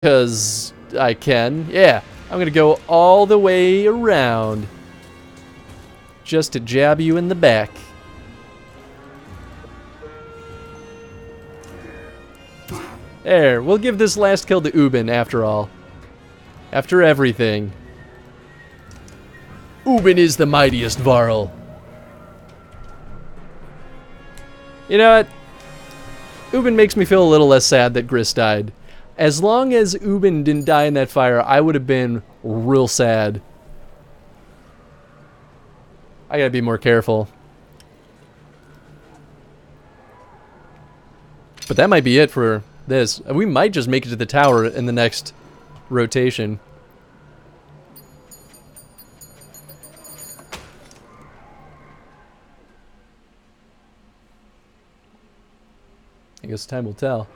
Because I can. Yeah, I'm going to go all the way around. Just to jab you in the back. There, we'll give this last kill to Ubin after all. After everything. Ubin is the mightiest Varl. You know what? Ubin makes me feel a little less sad that Gris died. As long as Ubin didn't die in that fire, I would have been real sad. I gotta be more careful. But that might be it for this. We might just make it to the tower in the next rotation. I guess time will tell.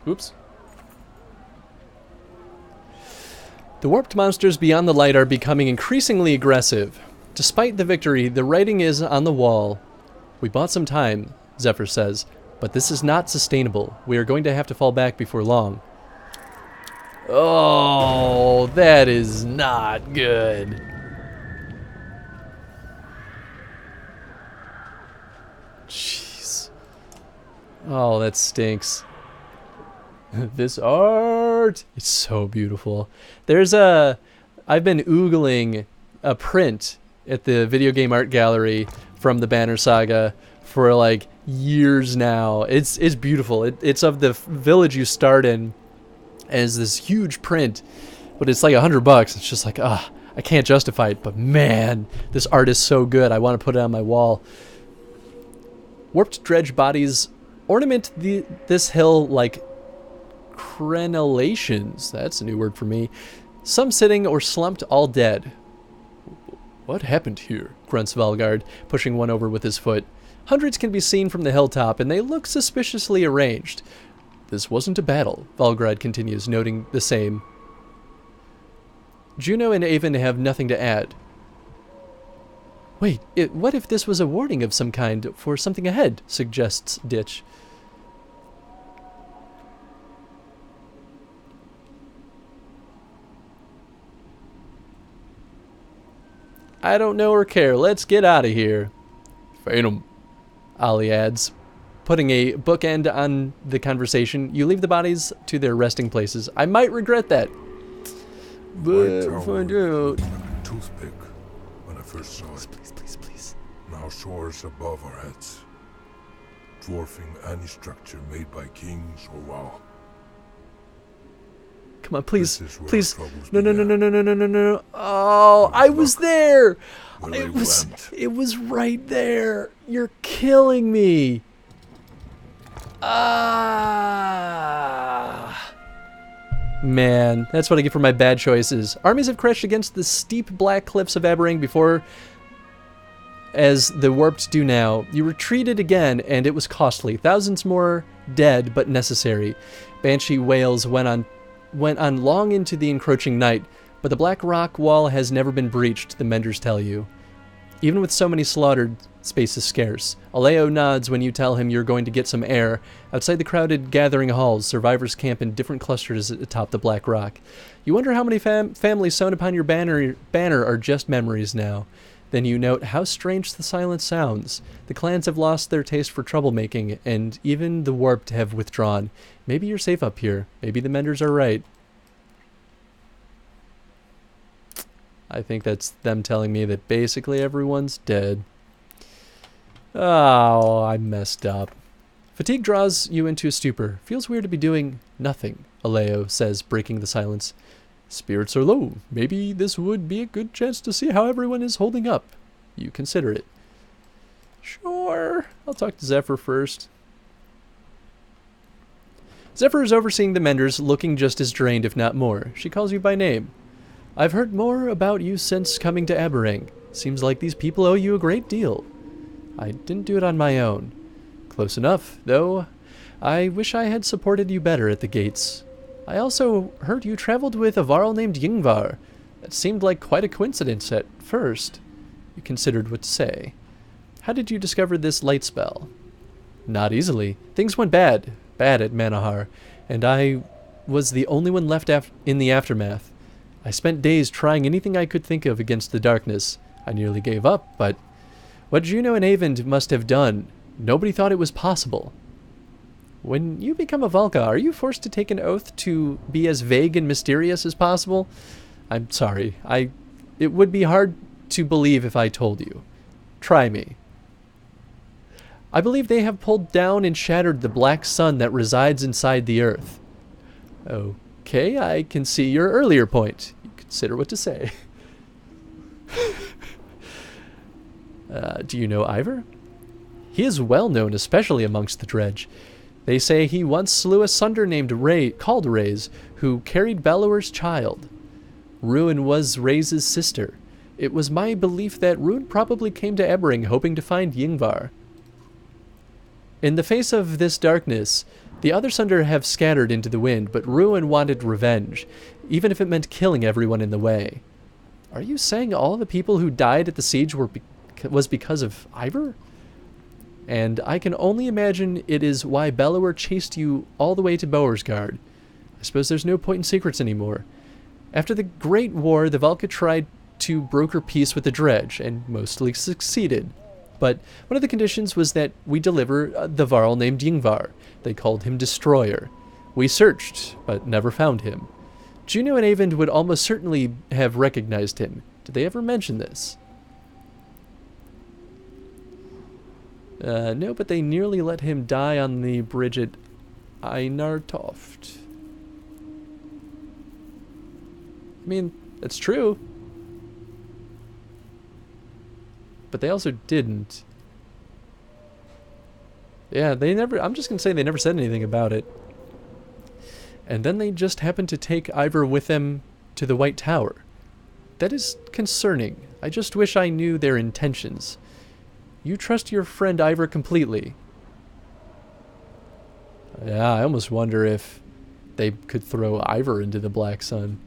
Oops. The warped monsters beyond the light are becoming increasingly aggressive. Despite the victory, the writing is on the wall. We bought some time, Zephyr says, but this is not sustainable. We are going to have to fall back before long. Oh, that is not good. Jeez. Oh, that stinks. This art, it's so beautiful. There's a, I've been oogling a print at the video game art gallery from the Banner Saga for like years now. It's beautiful. It's of the village you start in as this huge print, but it's like $100. It's just like, I can't justify it, but man, this art is so good. I want to put it on my wall. Warped dredge bodies ornament this hill like crenellations. That's a new word for me. Some sitting or slumped, all dead. What happened here? Grunts Valgard, pushing one over with his foot. Hundreds can be seen from the hilltop, and they look suspiciously arranged. This wasn't a battle, Valgrad continues, noting the same. Juno and Avon have nothing to add. Wait, what if this was a warning of some kind for something ahead, suggests Ditch. I don't know or care. Let's get out of here. Phantom, Ali adds, putting a bookend on the conversation. You leave the bodies to their resting places. I might regret that. But find out. Like a toothpick when I first saw it. Please. Now soars above our heads, dwarfing any structure made by kings or wow. Come on, please. This is where Please. our troubles No. began. Oh, I was there. Where they went. It was right there. You're killing me. Man, that's what I get for my bad choices. Armies have crashed against the steep black cliffs of Aberrang before, as the warped do now. You retreated again, and it was costly. Thousands more dead, but necessary. Banshee wails went on long into the encroaching night, but the black rock wall has never been breached, the menders tell you. Even with so many slaughtered, space is scarce. Aleo nods when you tell him you're going to get some air. Outside the crowded gathering halls, survivors camp in different clusters atop the black rock. You wonder how many families sewn upon your banner are just memories now. Then you note how strange the silence sounds. The clans have lost their taste for troublemaking, and even the warped have withdrawn. Maybe you're safe up here. Maybe the menders are right. I think that's them telling me that basically everyone's dead. Oh, I messed up. Fatigue draws you into a stupor. Feels weird to be doing nothing, Aleo says, breaking the silence. Spirits are low. Maybe this would be a good chance to see how everyone is holding up. You consider it. Sure. I'll talk to Zephyr first. Zephyr is overseeing the menders, looking just as drained, if not more. She calls you by name. I've heard more about you since coming to Aberrang. Seems like these people owe you a great deal. I didn't do it on my own. Close enough, though. I wish I had supported you better at the gates. I also heard you traveled with a Varl named Yngvar. That seemed like quite a coincidence at first. You considered what to say. How did you discover this light spell? Not easily. Things went bad. bad at Manahar, and I was the only one left in the aftermath. I spent days trying anything I could think of against the darkness. I nearly gave up, but what Juno and Avend must have done, nobody thought it was possible. When you become a Valka, are you forced to take an oath to be as vague and mysterious as possible? I'm sorry. It would be hard to believe if I told you. Try me. I believe they have pulled down and shattered the black sun that resides inside the earth. Okay, I can see your earlier point. You consider what to say. Do you know Ivor? He is well known, especially amongst the Dredge. They say he once slew a sunder named called Ray's, who carried Bellower's child. Ruin was Ray's sister. It was my belief that Ruin probably came to Ebering hoping to find Yngvar. In the face of this darkness, the other sunder have scattered into the wind, but Ruin wanted revenge, even if it meant killing everyone in the way. Are you saying all the people who died at the siege was because of Ivor? And I can only imagine it is why Bellower chased you all the way to Bowersgard. I suppose there's no point in secrets anymore. After the Great War, the Valka tried to broker peace with the Dredge, and mostly succeeded. But one of the conditions was that we deliver the Varl named Yngvar. They called him Destroyer. We searched, but never found him. Juno and Avend would almost certainly have recognized him. Did they ever mention this? No, but they nearly let him die on the bridge at Einartoft. I mean, that's true. But they also didn't. Yeah, I'm just going to say they never said anything about it. And then they just happened to take Ivor with them to the White Tower. That is concerning. I just wish I knew their intentions. You trust your friend Ivor completely. Yeah, I almost wonder if they could throw Ivor into the Black Sun.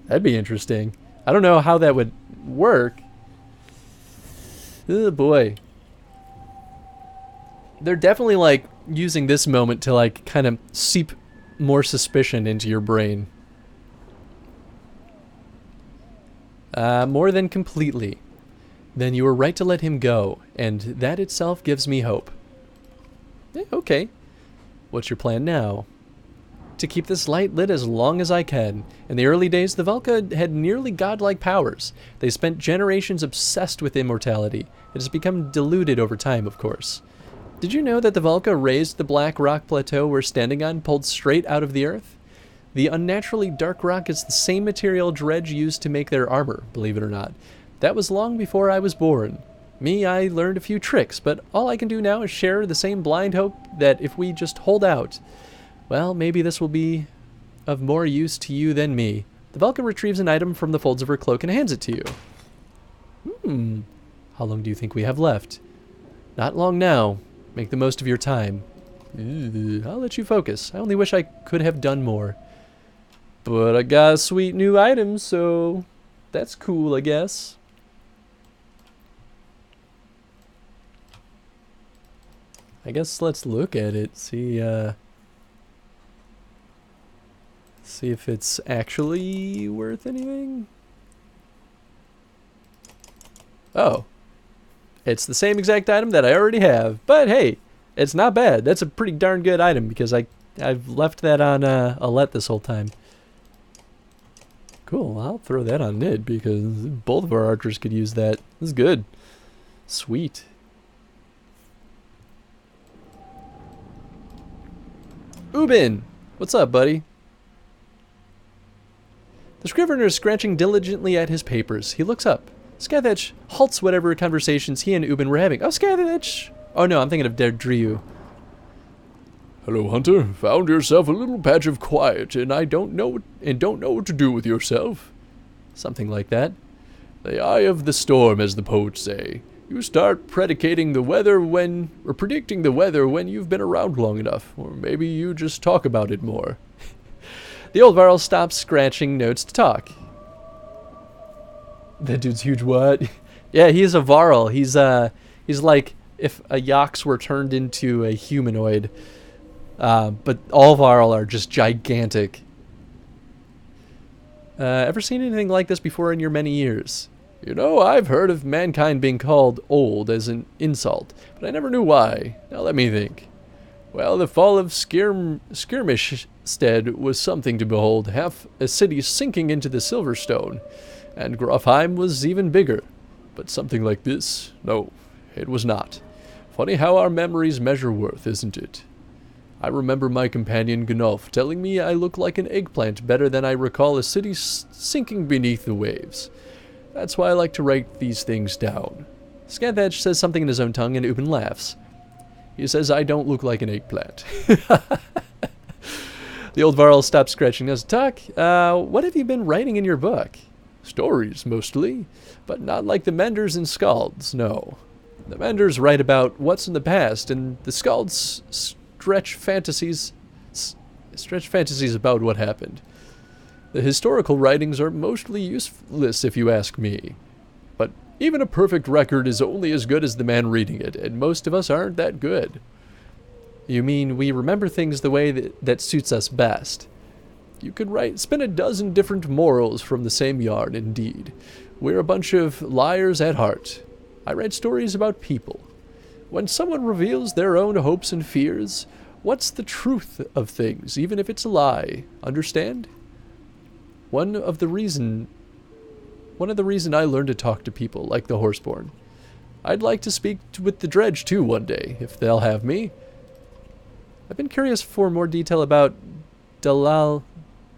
That'd be interesting. I don't know how that would work. Oh boy. They're definitely like using this moment to like kind of seep more suspicion into your brain. More than completely. Then you were right to let him go, and that itself gives me hope. Okay. What's your plan now? To keep this light lit as long as I can. In the early days, the Valka had nearly godlike powers. They spent generations obsessed with immortality. It has become diluted over time, of course. Did you know that the Valka raised the black rock plateau we're standing on, pulled straight out of the earth? The unnaturally dark rock is the same material Dredge used to make their armor, believe it or not. That was long before I was born. I learned a few tricks, but all I can do now is share the same blind hope that if we just hold out, well, maybe this will be of more use to you than me. The Valka retrieves an item from the folds of her cloak and hands it to you. How long do you think we have left? Not long now. Make the most of your time. I'll let you focus. I only wish I could have done more. But I got a sweet new item, so that's cool, I guess. I guess let's look at it, see if it's actually worth anything. Oh. It's the same exact item that I already have, but hey, it's not bad. That's a pretty darn good item because I've left that on Alette this whole time. Cool, I'll throw that on Nid because both of our archers could use that. This is good. Sweet. Ubin! What's up, buddy? The scrivener is scratching diligently at his papers. He looks up. Skathach halts whatever conversations he and Ubin were having. Oh, Skathach! Oh no, I'm thinking of Derdriu. Hello, Hunter. Found yourself a little patch of quiet, and don't know what to do with yourself. Something like that. The eye of the storm, as the poets say. You start predicting the weather when you've been around long enough, or maybe you just talk about it more. The old Varl stops scratching notes to talk. That dude's huge. What? Yeah, he's a Varl. He's like if a Yox were turned into a humanoid. But all of Varl are just gigantic. Ever seen anything like this before in your many years? You know, I've heard of mankind being called old as an insult, but I never knew why. Now let me think. Well, the fall of Skirmishstead was something to behold, half a city sinking into the Silverstone, and Grofheim was even bigger. But something like this, no, it was not. Funny how our memories measure worth, isn't it? I remember my companion Gnolf telling me I look like an eggplant better than I recall a city sinking beneath the waves. That's why I like to write these things down. Scathach says something in his own tongue, and Ubin laughs. He says I don't look like an eggplant. The old Varl stops scratching his tuck. What have you been writing in your book? Stories, mostly, but not like the Menders and Scalds, no. The Menders write about what's in the past, and the Scalds stretch fantasies about what happened. The historical writings are mostly useless, if you ask me. But even a perfect record is only as good as the man reading it, and most of us aren't that good. You mean we remember things the way that suits us best? You could spin a dozen different morals from the same yarn, indeed. We're a bunch of liars at heart. I write stories about people. When someone reveals their own hopes and fears, what's the truth of things, even if it's a lie? Understand? One of the reason I learned to talk to people like the Horseborn. I'd like to speak with the Dredge too one day, if they'll have me. I've been curious for more detail about Dalaland,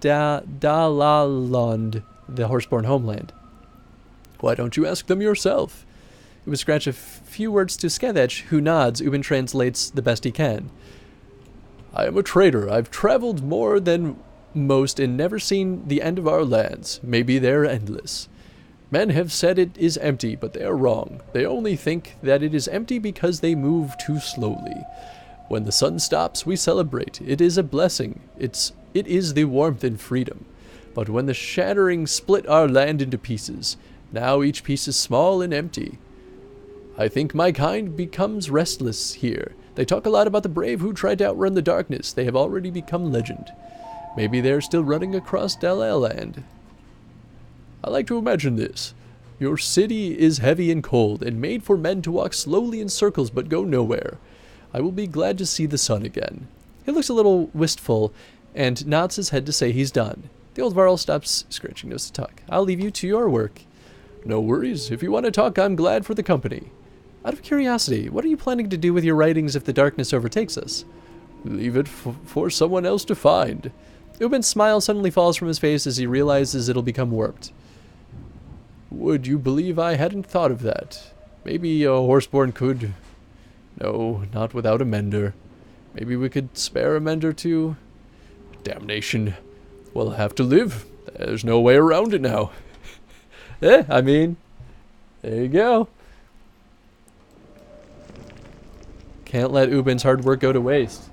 the Horseborn homeland. Why don't you ask them yourself? Ubin scratch a few words to Scathach, who nods. Ubin translates the best he can. I am a trader. I've traveled more than most and never seen the end of our lands. Maybe they're endless. Men have said it is empty, but they are wrong. They only think that it is empty because they move too slowly. When the sun stops, we celebrate. It is a blessing. It is the warmth and freedom. But when the shattering split our land into pieces, now each piece is small and empty. I think my kind becomes restless here. They talk a lot about the brave who tried to outrun the darkness. They have already become legend. Maybe they're still running across Dalaland. I like to imagine this. Your city is heavy and cold, and made for men to walk slowly in circles but go nowhere. I will be glad to see the sun again. He looks a little wistful, and nods his head to say he's done. The old Varl stops scratching nose to tuck. I'll leave you to your work. No worries. If you want to talk, I'm glad for the company. Out of curiosity, what are you planning to do with your writings if the darkness overtakes us? Leave it for someone else to find. Ubin's smile suddenly falls from his face as he realizes it'll become warped. Would you believe I hadn't thought of that? Maybe a Horseborn could... No, not without a mender. Maybe we could spare a mender too? Damnation. We'll have to live. There's no way around it now. I mean, there you go. Can't let Ubin's hard work go to waste.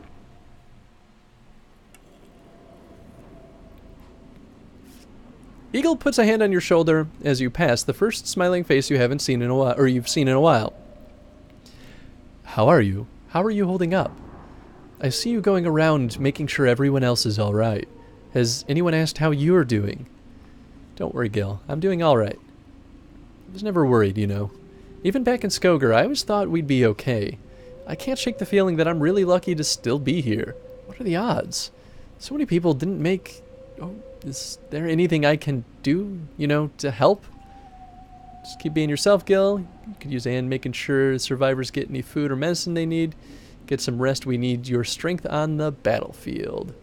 Eagle puts a hand on your shoulder as you pass, the first smiling face you haven't seen in a while, or you've seen in a while. How are you? How are you holding up? I see you going around making sure everyone else is alright. Has anyone asked how you're doing? Don't worry, Gil. I'm doing alright. I was never worried, you know. Even back in Skogar, I always thought we'd be okay. I can't shake the feeling that I'm really lucky to still be here. What are the odds? So many people didn't make... Oh, is there anything I can do, you know, to help? Just keep being yourself, Gil. You could use a hand making sure survivors get any food or medicine they need. Get some rest. We need your strength on the battlefield.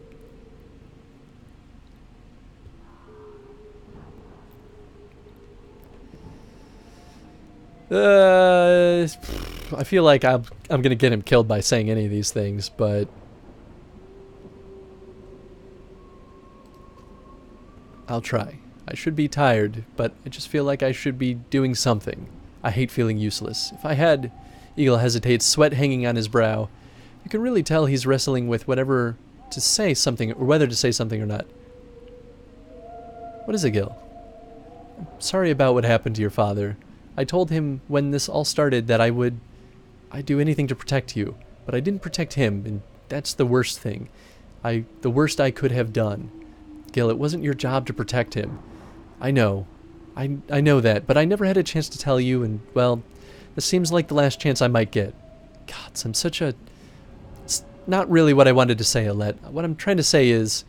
I feel like I'm gonna get him killed by saying any of these things, but I'll try. I should be tired, but I just feel like I should be doing something. I hate feeling useless. If I had... Eagle hesitates, sweat hanging on his brow. You can really tell he's wrestling with whether to say something or not. What is it, Gil? I'm sorry about what happened to your father. I told him when this all started that I'd do anything to protect you, but I didn't protect him, and That's the worst thing. The worst I could have done. Gil, it wasn't your job to protect him. I know. I know that, but I never had a chance to tell you, and, well, this seems like the last chance I might get. God, I'm such a... It's not really what I wanted to say, Alette. What I'm trying to say is,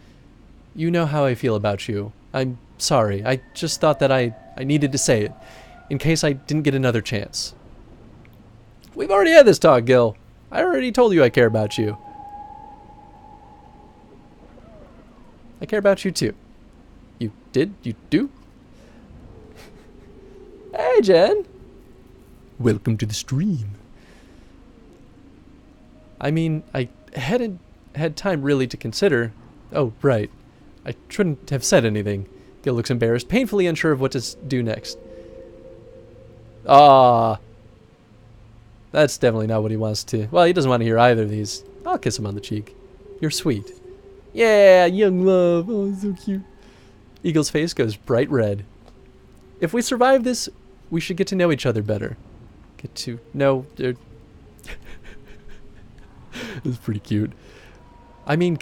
you know how I feel about you. I'm sorry. I just thought that I needed to say it, in case I didn't get another chance. We've already had this talk, Gil. I already told you I care about you. I care about you, too. You did? You do? Hey, Jen. Welcome to the stream. I mean, I hadn't had time really to consider. Oh, right. I shouldn't have said anything. Gil looks embarrassed, painfully unsure of what to do next. Ah. That's definitely not what he wants to... Well, he doesn't want to hear either of these. I'll kiss him on the cheek. You're sweet. Yeah, young love. Oh, so cute. Eagle's face goes bright red. If we survive this, we should get to know each other better. Get to know... This is pretty cute. I mean,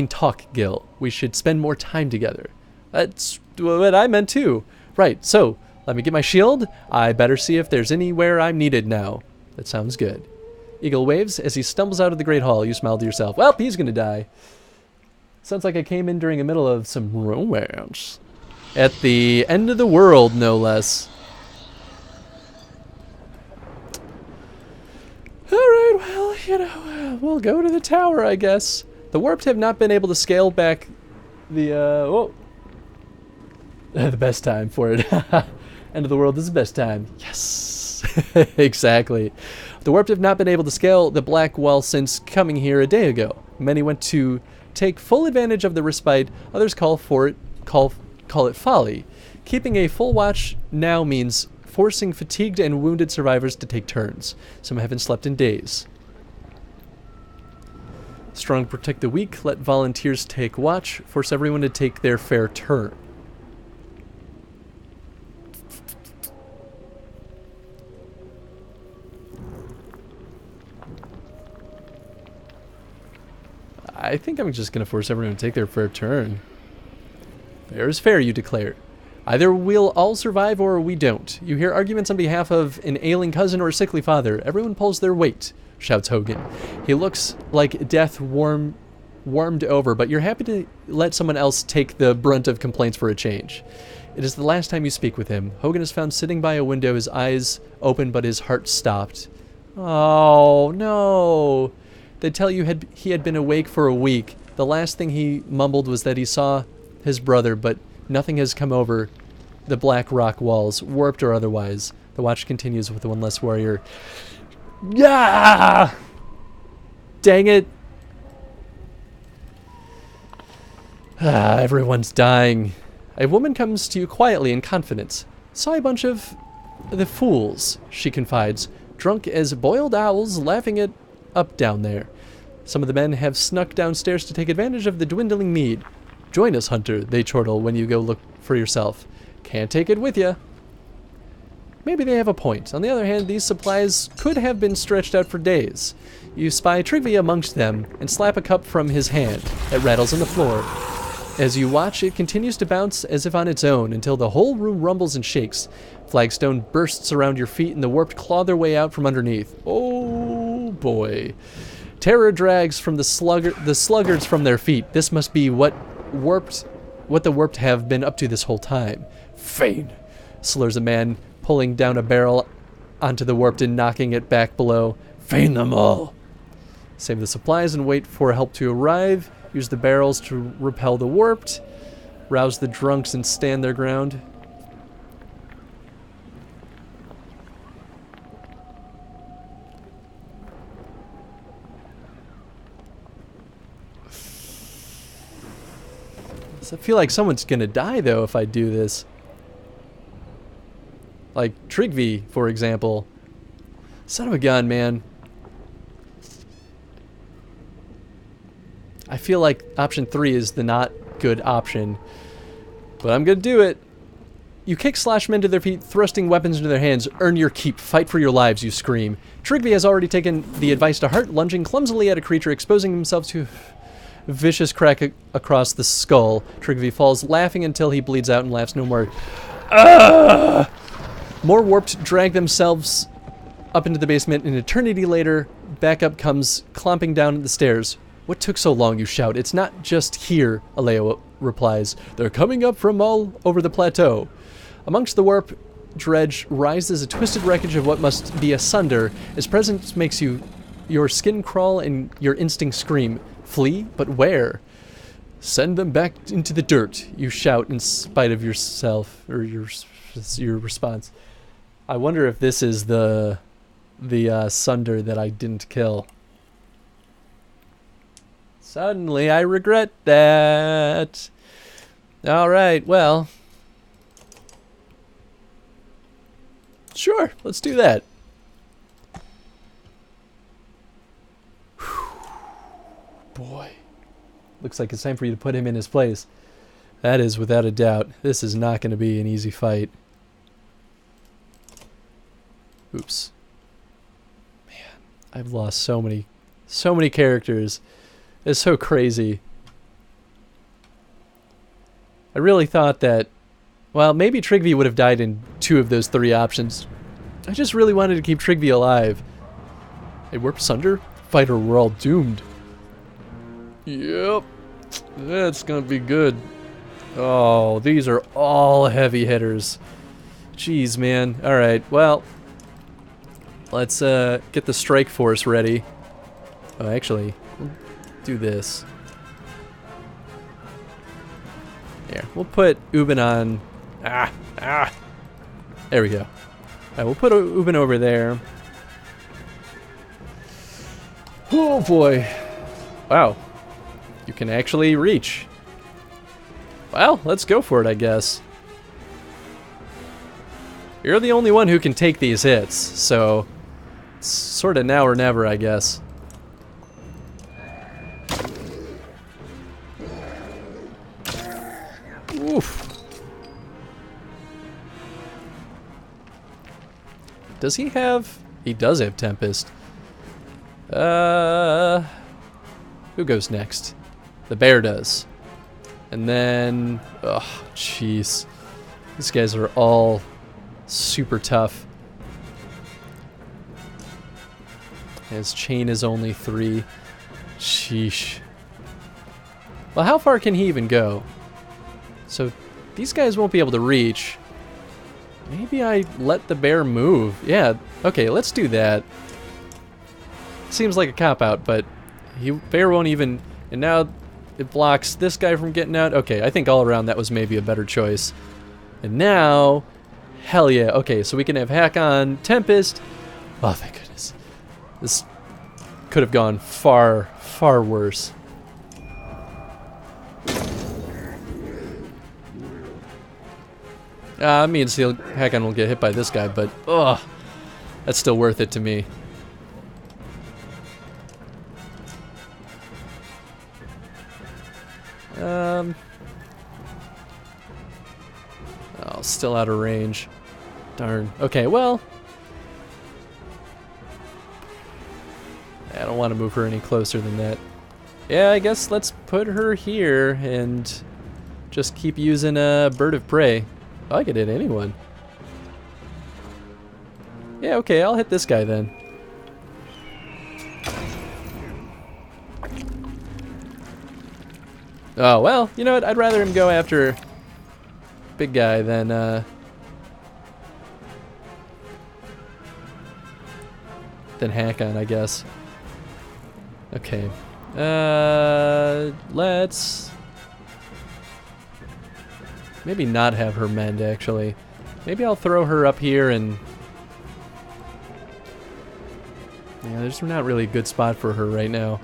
talk, Gil. We should spend more time together. That's what I meant too. Right, so, let me get my shield. I better see if there's anywhere I'm needed now. That sounds good. Eagle waves as he stumbles out of the Great Hall. You smile to yourself. Well, he's gonna die. Sounds like I came in during the middle of some romance. At the end of the world, no less. Alright, well, you know, we'll go to the tower, I guess. The warped have not been able to scale back the, whoa. The best time for it. End of the world is the best time. Yes. Exactly. The warped have not been able to scale the black wall since coming here a day ago. Many went to take full advantage of the respite. Others call it folly. Keeping a full watch now means forcing fatigued and wounded survivors to take turns. Some haven't slept in days. Strong protect the weak. Let volunteers take watch. Force everyone to take their fair turn. I think I'm just going to force everyone to take their fair turn. Fair is fair, you declare. Either we'll all survive or we don't. You hear arguments on behalf of an ailing cousin or a sickly father. Everyone pulls their weight, shouts Hogan. He looks like death warmed over, but you're happy to let someone else take the brunt of complaints for a change. It is the last time you speak with him. Hogan is found sitting by a window, his eyes open but his heart stopped. Oh, no. They tell you he had been awake for a week. The last thing he mumbled was that he saw his brother, but nothing has come over the black rock walls, warped or otherwise. The watch continues with one less warrior. Yeah! Dang it. Everyone's dying. A woman comes to you quietly in confidence. Saw a bunch of the fools, she confides, drunk as boiled owls, laughing it up down there. Some of the men have snuck downstairs to take advantage of the dwindling mead. Join us, Hunter, they chortle when you go look for yourself. Can't take it with you. Maybe they have a point. On the other hand, these supplies could have been stretched out for days. You spy Trigby amongst them and slap a cup from his hand. It rattles on the floor. As you watch, it continues to bounce as if on its own until the whole room rumbles and shakes. Flagstone bursts around your feet and the warped claw their way out from underneath. Oh boy. Terror drags from the sluggards from their feet. This must be what the warped have been up to this whole time. Fane, slurs a man, pulling down a barrel onto the warped and knocking it back below. Fane them all. Save the supplies and wait for help to arrive. Use the barrels to repel the warped. Rouse the drunks and stand their ground. I feel like someone's gonna die, though, if I do this. Like Trigby, for example. Son of a gun, man. I feel like option 3 is the not good option. But I'm gonna do it. You kick slash men to their feet, thrusting weapons into their hands. Earn your keep. Fight for your lives, you scream. Trigby has already taken the advice to heart, lunging clumsily at a creature, exposing himself to a vicious crack across the skull. Trigby falls, laughing until he bleeds out and laughs no more. Ah! More warped drag themselves up into the basement. An eternity later, backup comes clomping down the stairs. What took so long, you shout? It's not just here, Aleo replies. They're coming up from all over the plateau. Amongst the warp dredge rises a twisted wreckage of what must be asunder. Its presence makes your skin crawl and your instincts scream. Flee? But where? Send them back into the dirt, you shout in spite of yourself, or your response. I wonder if this is the Sunder that I didn't kill. Suddenly I regret that. Alright, well. Sure, let's do that. Boy. Looks like it's time for you to put him in his place. That is without a doubt. This is not going to be an easy fight. Oops. Man, I've lost so many characters. It's so crazy. I really thought that, well, maybe Trigby would have died in 2 of those 3 options. I just really wanted to keep Trigby alive. Hey, warp sunder? Fighter, we're all doomed. Yep. That's gonna be good. Oh, these are all heavy hitters. Jeez, man. Alright, well. Let's get the strike force ready. Oh, actually, we'll do this. There, we'll put Ubin on. There we go. Alright, we'll put Ubin over there. Oh boy. Wow. You can actually reach. Well, let's go for it, I guess. You're the only one who can take these hits, so it's sort of now or never, I guess. Oof. Does he have... He does have Tempest. Who goes next? The bear does. And then... Oh, jeez. These guys are all super tough. His chain is only 3. Sheesh. Well, how far can he even go? So, these guys won't be able to reach. Maybe I let the bear move. Yeah, okay, let's do that. Seems like a cop-out, but bear won't even... And now it blocks this guy from getting out. Okay, I think all around that was maybe a better choice. And now... Hell yeah. Okay, so we can have Hack on Tempest. Oh, thank goodness. This could have gone far, far worse. Me and Steel Hack-On will get hit by this guy, but ugh, that's still worth it to me. Oh, still out of range. Darn. Okay, well, I don't want to move her any closer than that. Yeah, I guess let's put her here and just keep using a Bird of Prey. I could hit anyone. Yeah, okay, I'll hit this guy then. Oh, well, you know what? I'd rather him go after big guy than Hack-On, I guess. Okay. Let's maybe not have her mend, actually. Maybe I'll throw her up here and... Yeah, there's not really a good spot for her right now.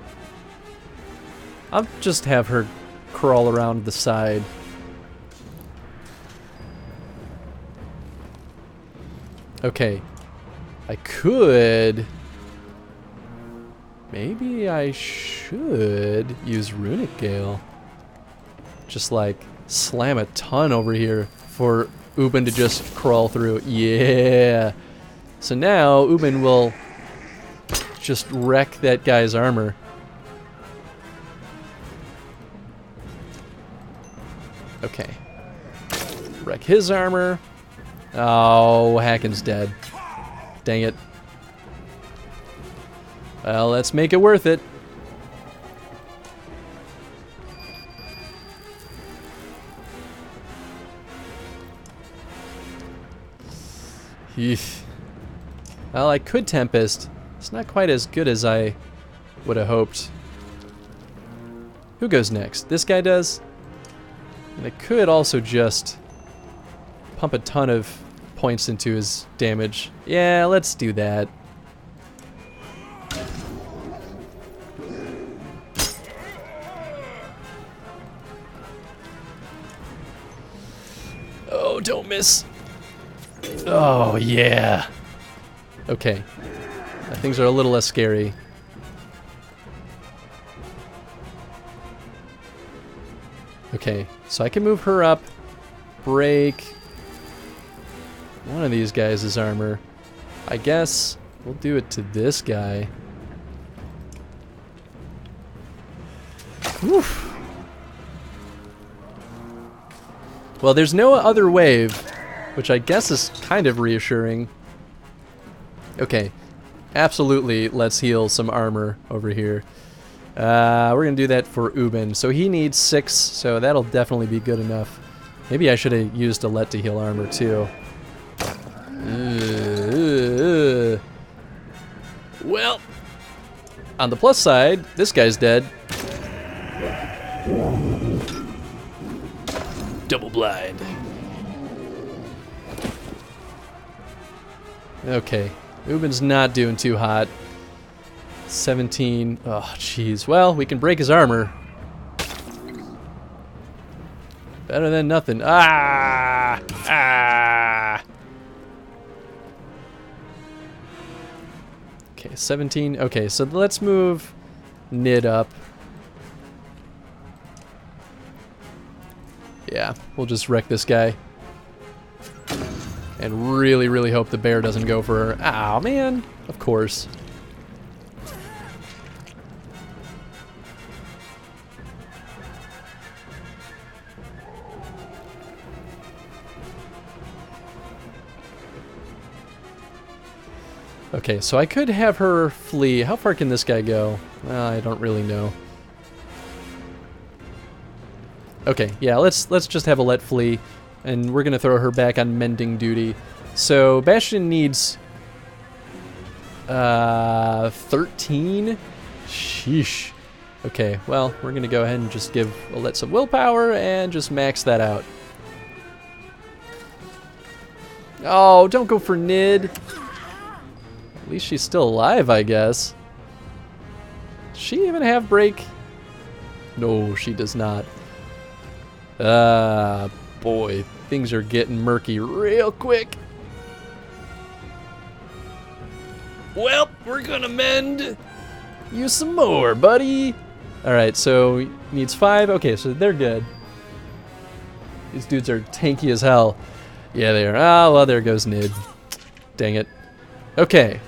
I'll just have her crawl around the side. Okay. I could... Maybe I should use Runic Gale. Just like... slam a ton over here for Ubin to just crawl through. Yeah. So now Ubin will just wreck that guy's armor. Okay. Wreck his armor. Oh, Haken's dead. Dang it. Well, let's make it worth it. Eesh. Well, I could Tempest. It's not quite as good as I would have hoped. Who goes next? This guy does? And I could also just pump a ton of points into his damage. Yeah, let's do that. Oh, don't miss. Oh, yeah. Okay. Things are a little less scary. Okay, so I can move her up, break one of these guys' armor. I guess we'll do it to this guy. Oof. Well, there's no other wave, which I guess is kind of reassuring. Okay, absolutely, let's heal some armor over here. We're going to do that for Ubin. So he needs 6, so that'll definitely be good enough. Maybe I should have used Alette to heal armor, too. Well, on the plus side, this guy's dead. Double blind. Okay, Ubin's not doing too hot. 17. Oh, jeez. Well, we can break his armor. Better than nothing. Ah! Ah! Okay, 17. Okay, so let's move Nid up. Yeah, we'll just wreck this guy. And really, really hope the bear doesn't go for her. Ow, man. Of course. Okay, so I could have her flee. How far can this guy go? I don't really know. Okay, yeah, let's just have Alette flee, and we're gonna throw her back on mending duty. So Bastion needs 13. Sheesh. Okay, well, we're gonna go ahead and just give Alette some willpower and just max that out. Oh, don't go for Nid. At least she's still alive, I guess. Does she even have break? No, she does not. Boy, things are getting murky real quick. Well, we're gonna mend you some more, buddy. Alright, so needs 5. Okay, so they're good. These dudes are tanky as hell. Yeah, they are. Ah, well, there goes Nid. Dang it. Okay.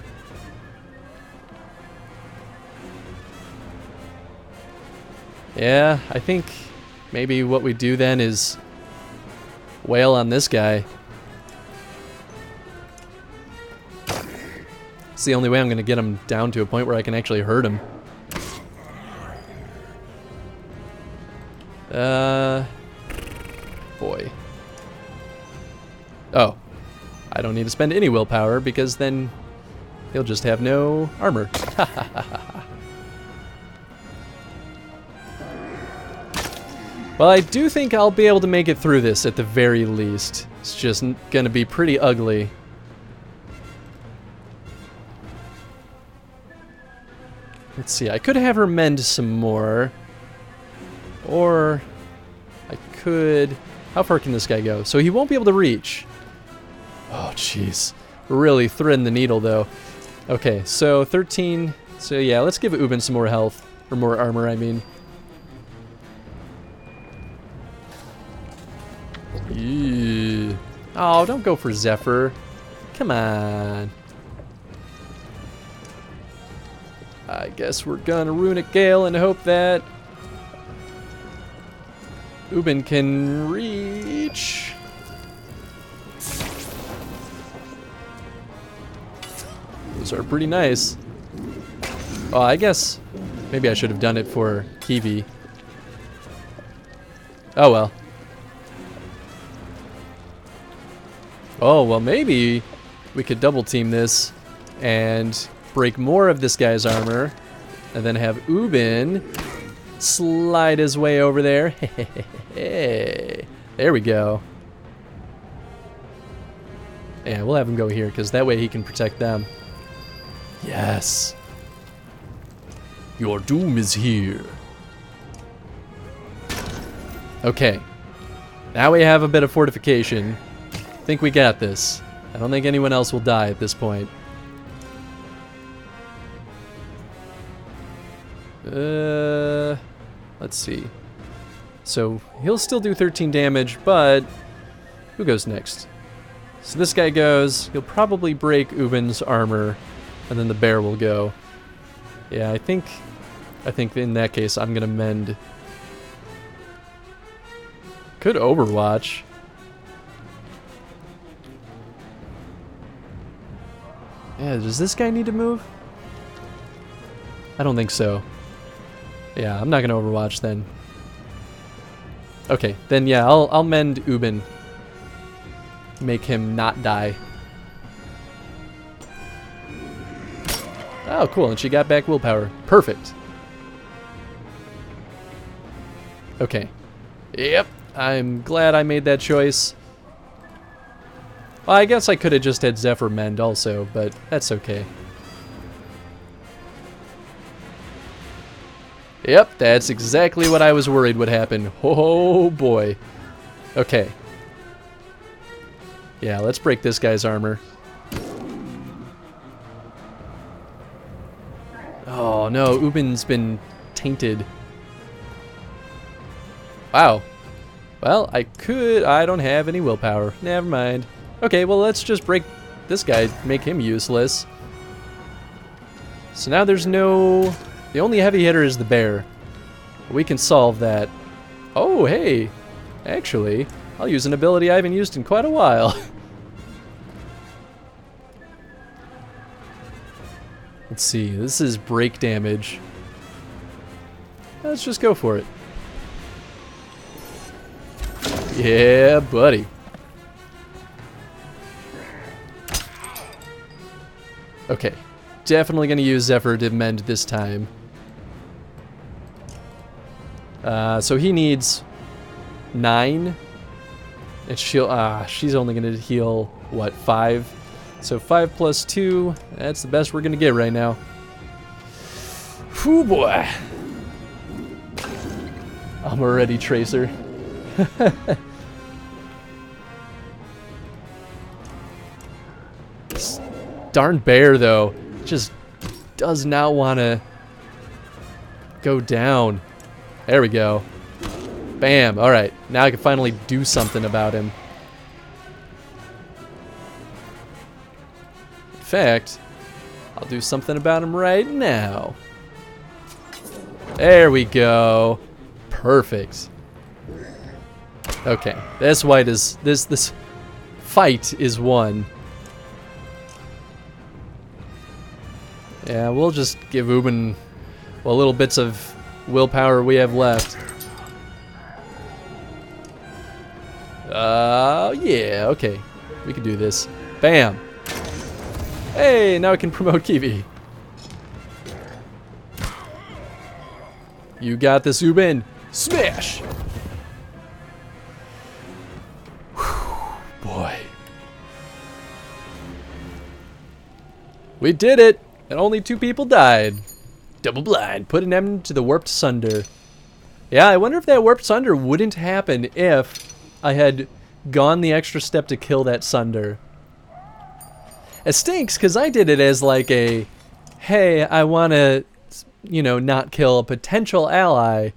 Yeah, I think maybe what we do then is wail on this guy. It's the only way I'm going to get him down to a point where I can actually hurt him. Boy. Oh. I don't need to spend any willpower because then he'll just have no armor. Well, I do think I'll be able to make it through this at the very least. It's just going to be pretty ugly. Let's see, I could have her mend some more. Or I could... How far can this guy go? So he won't be able to reach. Oh, jeez. Really threading the needle, though. Okay, so 13. So yeah, let's give Ubin some more health. Or more armor, I mean. Eee. Oh, don't go for Zephyr. Come on. I guess we're gonna Runic Gale and hope that Ubin can reach. Those are pretty nice. Oh, I guess maybe I should have done it for Kiwi. Oh well. Oh, well maybe we could double team this and break more of this guy's armor and then have Ubin slide his way over there. Hey, there we go. Yeah, we'll have him go here because that way he can protect them. Yes. Your doom is here. Okay. Now we have a bit of fortification. I think we got this. I don't think anyone else will die at this point. Let's see. So he'll still do 13 damage, but who goes next? So this guy goes. He'll probably break Ubin's armor, and then the bear will go. Yeah, I think in that case I'm gonna mend. Could Overwatch. Yeah, does this guy need to move? I don't think so. Yeah, I'm not gonna Overwatch then. Okay, then yeah, I'll mend Ubin. Make him not die. Oh, cool, and she got back willpower. Perfect. Okay. Yep, I'm glad I made that choice. Well, I guess I could have just had Zephyr mend also, but that's okay. Yep, that's exactly what I was worried would happen. Oh boy. Okay. Yeah, let's break this guy's armor. Oh no, Ubin's been tainted. Wow. Well, I don't have any willpower. Never mind. Okay, well let's just break this guy, make him useless. So now there's no... The only heavy hitter is the bear. We can solve that. Oh, hey. Actually, I'll use an ability I haven't used in quite a while. Let's see, this is break damage. Let's just go for it. Yeah, buddy. Okay, definitely gonna use Zephyr to mend this time. So he needs 9. And she's only gonna heal, what, 5? So 5 plus 2, that's the best we're gonna get right now. Whew, boy. I'm already Tracer. This darn bear, though, just does not want to go down. There we go. Bam. All right. Now I can finally do something about him. In fact, I'll do something about him right now. There we go. Perfect. Okay. This fight is won. Yeah, we'll just give Ubin what little bits of willpower we have left. Yeah, okay. We can do this. Bam. Hey, now I can promote Kiwi. You got this, Ubin. Smash! Whew, boy. We did it! And only 2 people died. Double blind, put an end to the warped sunder. Yeah, I wonder if that warped sunder wouldn't happen if I had gone the extra step to kill that sunder. It stinks because I did it as like a, hey, I want to, you know, not kill a potential ally,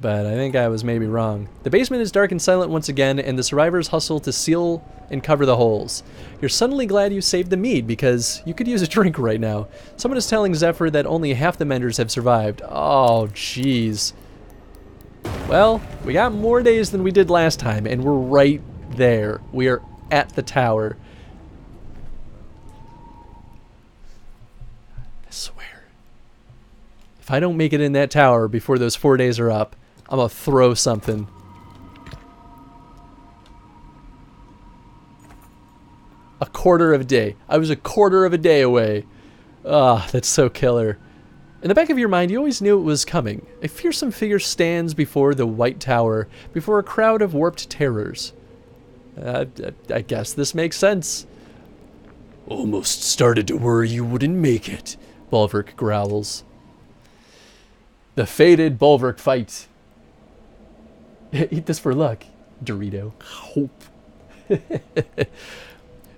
but I think I was maybe wrong. The basement is dark and silent once again, and the survivors hustle to seal and cover the holes. You're suddenly glad you saved the mead, because you could use a drink right now. Someone is telling Zephyr that only half the menders have survived. Oh, jeez. Well, we got more days than we did last time, and we're right there. We are at the tower. I swear. If I don't make it in that tower before those 4 days are up, I'm gonna throw something. A quarter of a day. I was a quarter of a day away. Ah, that's so killer. In the back of your mind, you always knew it was coming. A fearsome figure stands before the White Tower, before a crowd of warped terrors. I guess this makes sense. Almost started to worry you wouldn't make it, Bulwark growls. The fated Bulwark fight. Eat this for luck, Dorito. Hope.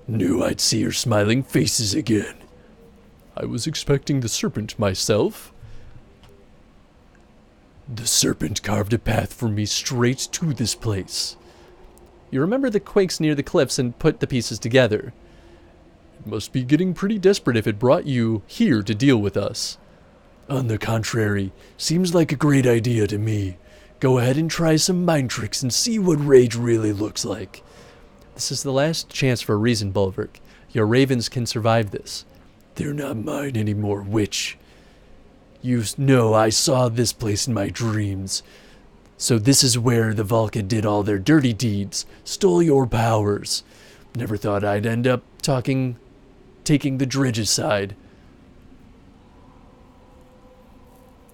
Knew I'd see your smiling faces again. I was expecting the serpent myself. The serpent carved a path for me straight to this place. You remember the quakes near the cliffs and put the pieces together. It must be getting pretty desperate if it brought you here to deal with us. On the contrary, seems like a great idea to me. Go ahead and try some mind tricks and see what rage really looks like. This is the last chance for a reason, Bulwark. Your ravens can survive this. They're not mine anymore, witch. You know I saw this place in my dreams. So this is where the Valka did all their dirty deeds, stole your powers. Never thought I'd end up taking the Dredge's side.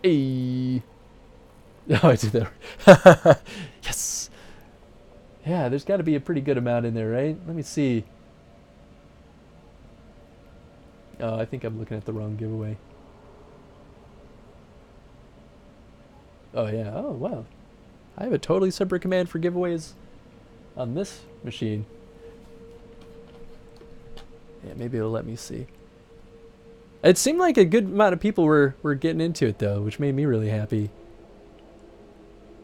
Hey. Oh, I did that. Yes. Yeah, there's got to be a pretty good amount in there, right? Let me see. Oh, I think I'm looking at the wrong giveaway. Oh, yeah. Oh, wow. I have a totally separate command for giveaways on this machine. Yeah, maybe it'll let me see. It seemed like a good amount of people were getting into it, though, which made me really happy.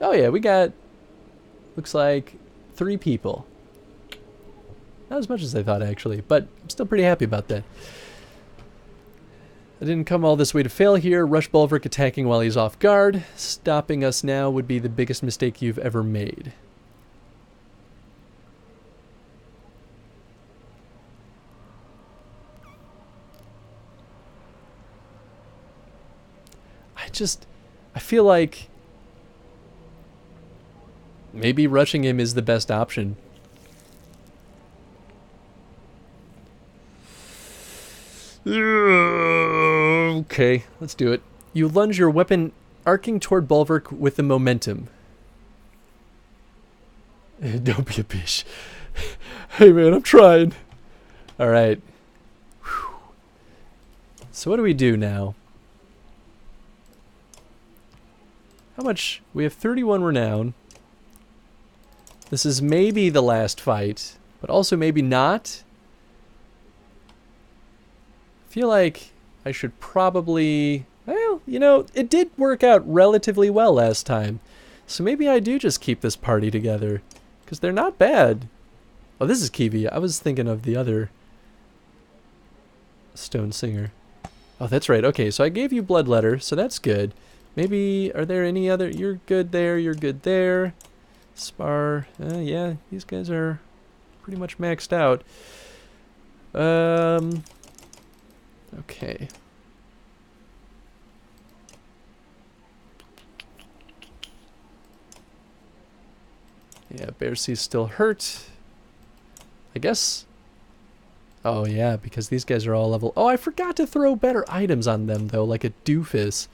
Oh, yeah, we got, looks like 3 people. Not as much as I thought, actually, but I'm still pretty happy about that. I didn't come all this way to fail here. Rush Bulwark attacking while he's off guard. Stopping us now would be the biggest mistake you've ever made. I feel like maybe rushing him is the best option. Okay, let's do it. You lunge your weapon arcing toward Bulwark with the momentum. Don't be a bitch. Hey man, I'm trying. Alright. So what do we do now? How much? We have 31 renown. This is maybe the last fight, but also maybe not. I feel like I should probably... Well, you know, it did work out relatively well last time. So maybe I do just keep this party together. Because they're not bad. Oh, this is Kiwi. I was thinking of the other Stone Singer. Oh, that's right. Okay, so I gave you Bloodletter, so that's good. Maybe, are there any other... You're good there, you're good there. Spar, yeah, these guys are pretty much maxed out. Okay. Yeah, Bearsea's still hurt. I guess... Oh, yeah, because these guys are all level... Oh, I forgot to throw better items on them, though, like a doofus.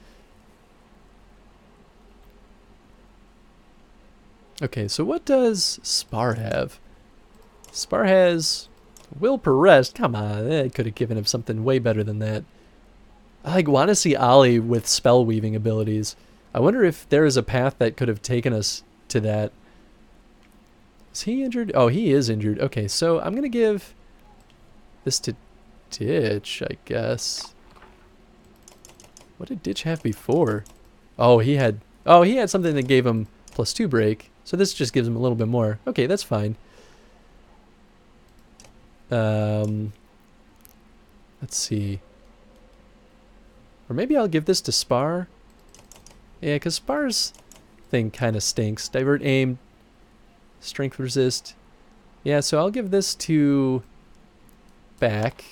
Okay, so what does Spar have? Spar has Will Per Rest. Come on, I could have given him something way better than that. I want to see Ollie with spell weaving abilities. I wonder if there is a path that could have taken us to that. Is he injured? Oh, he is injured. Okay, so I'm going to give this to Ditch, I guess. What did Ditch have before? Oh, he had Oh, he had something that gave him +2 break, so this just gives him a little bit more. Okay, that's fine. Let's see. Or maybe I'll give this to Spar. Yeah, because Spar's thing kind of stinks. Divert aim, strength resist. Yeah, so I'll give this to back.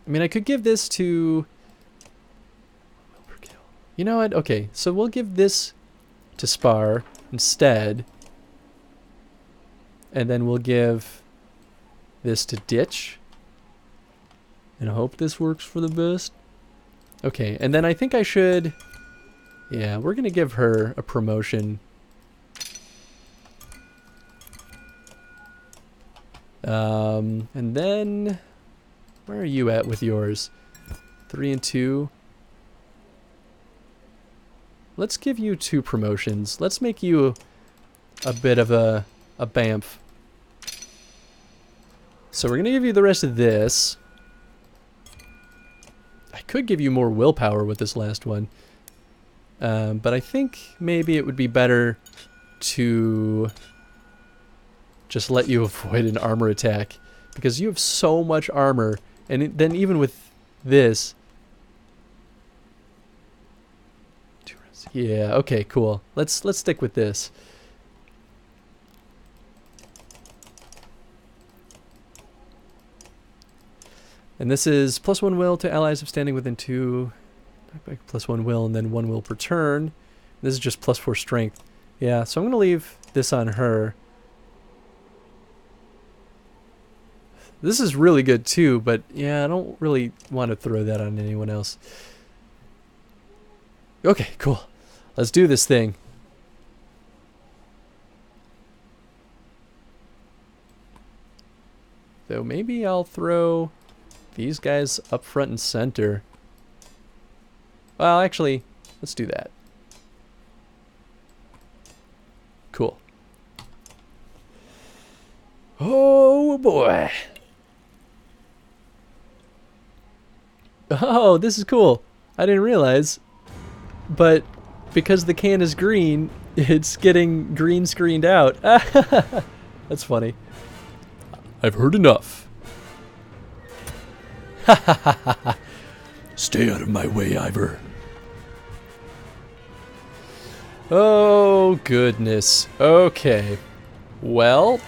I mean, I could give this to... You know what? Okay, so we'll give this to Spar instead. And then we'll give this to Ditch. And I hope this works for the best. Okay, and then I think I should... Yeah, we're going to give her a promotion. And then... Where are you at with yours? 3 and 2. Let's give you 2 promotions. Let's make you a bit of a BAMF. So we're going to give you the rest of this. I could give you more willpower with this last one. But I think maybe it would be better to just let you avoid an armor attack. Because you have so much armor. And then even with this... Yeah, okay, cool. Let's stick with this. And this is +1 will to allies of standing within 2. +1 will and then 1 will per turn. This is just +4 strength. Yeah, so I'm going to leave this on her. This is really good too, but yeah, I don't really want to throw that on anyone else. Okay, cool. Let's do this thing. So maybe I'll throw these guys up front and center. Well, actually, let's do that. Cool. Oh boy. Oh, this is cool. I didn't realize. But because the can is green, it's getting green screened out. That's funny. I've heard enough. Stay out of my way, Ivor. Oh, goodness. Okay. Well.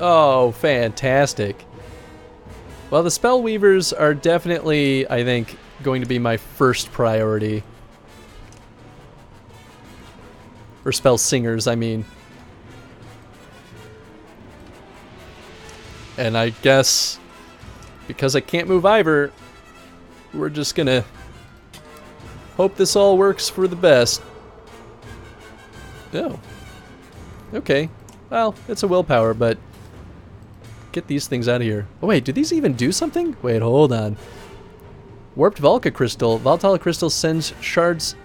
Oh, fantastic. Well, the Spell Weavers are definitely, I think, going to be my first priority. Or Spell Singers, I mean. And I guess, because I can't move Ivor, we're just gonna hope this all works for the best. Oh. Okay. Well, it's a willpower, but get these things out of here. Oh wait, do these even do something? Wait, hold on. Warped Volca Crystal. Volatile Crystal sends shards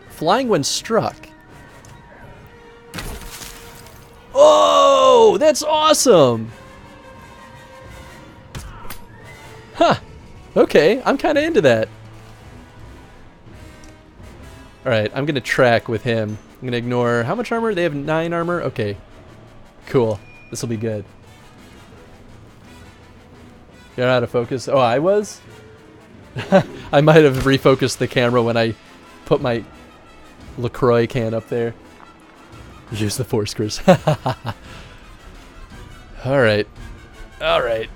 flying when struck. Oh, that's awesome! Huh. Okay, I'm kind of into that. Alright, I'm going to track with him. I'm going to ignore... How much armor? They have 9 armor? Okay. Cool. This will be good. You're out of focus? Oh, I was? I might have refocused the camera when I put my LaCroix can up there. Use the Force Curse. Alright. Alright.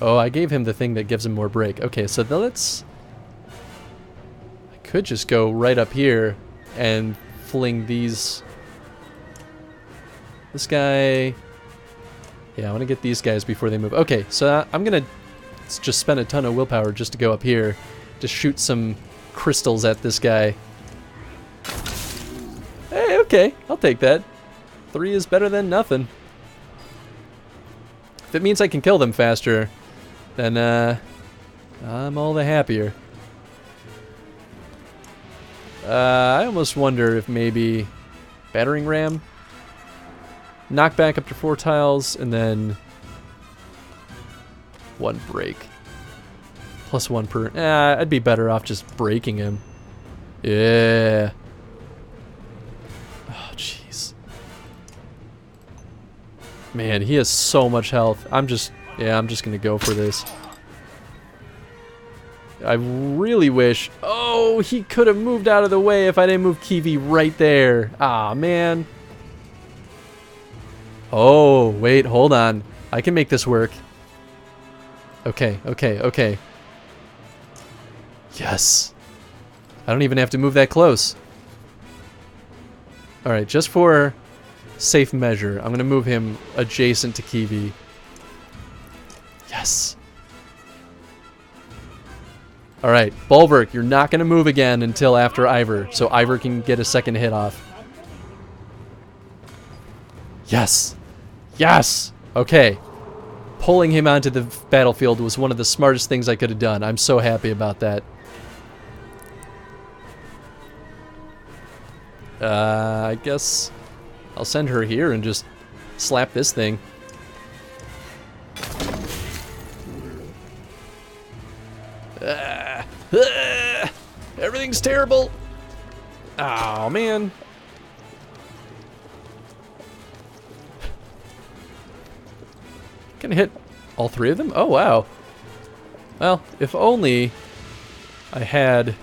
Oh, I gave him the thing that gives him more break. Okay, so let's... I could just go right up here and fling these... This guy... Yeah, I want to get these guys before they move. Okay, so I'm going to just spend a ton of willpower just to go up here to shoot some crystals at this guy. Hey, okay, I'll take that. 3 is better than nothing. If it means I can kill them faster, then I'm all the happier. I almost wonder if maybe battering ram, knock back up to 4 tiles, and then 1 break. Plus 1 per. I'd be better off just breaking him. Yeah. Oh, jeez. Man, he has so much health. I'm just gonna go for this. I really wish. Oh, he could have moved out of the way if I didn't move Kiwi right there. Ah, man. Oh, wait, hold on. I can make this work. Okay, okay, okay. Yes. I don't even have to move that close. Alright, just for safe measure, I'm going to move him adjacent to Kiwi. Yes. Alright, Bulwark, you're not going to move again until after Ivor, so Ivor can get a second hit off. Yes! Yes! Okay. Pulling him onto the battlefield was one of the smartest things I could have done. I'm so happy about that. I guess I'll send her here and just slap this thing. Everything's terrible. Oh, man. Can I hit all 3 of them? Oh, wow. Well, if only I had...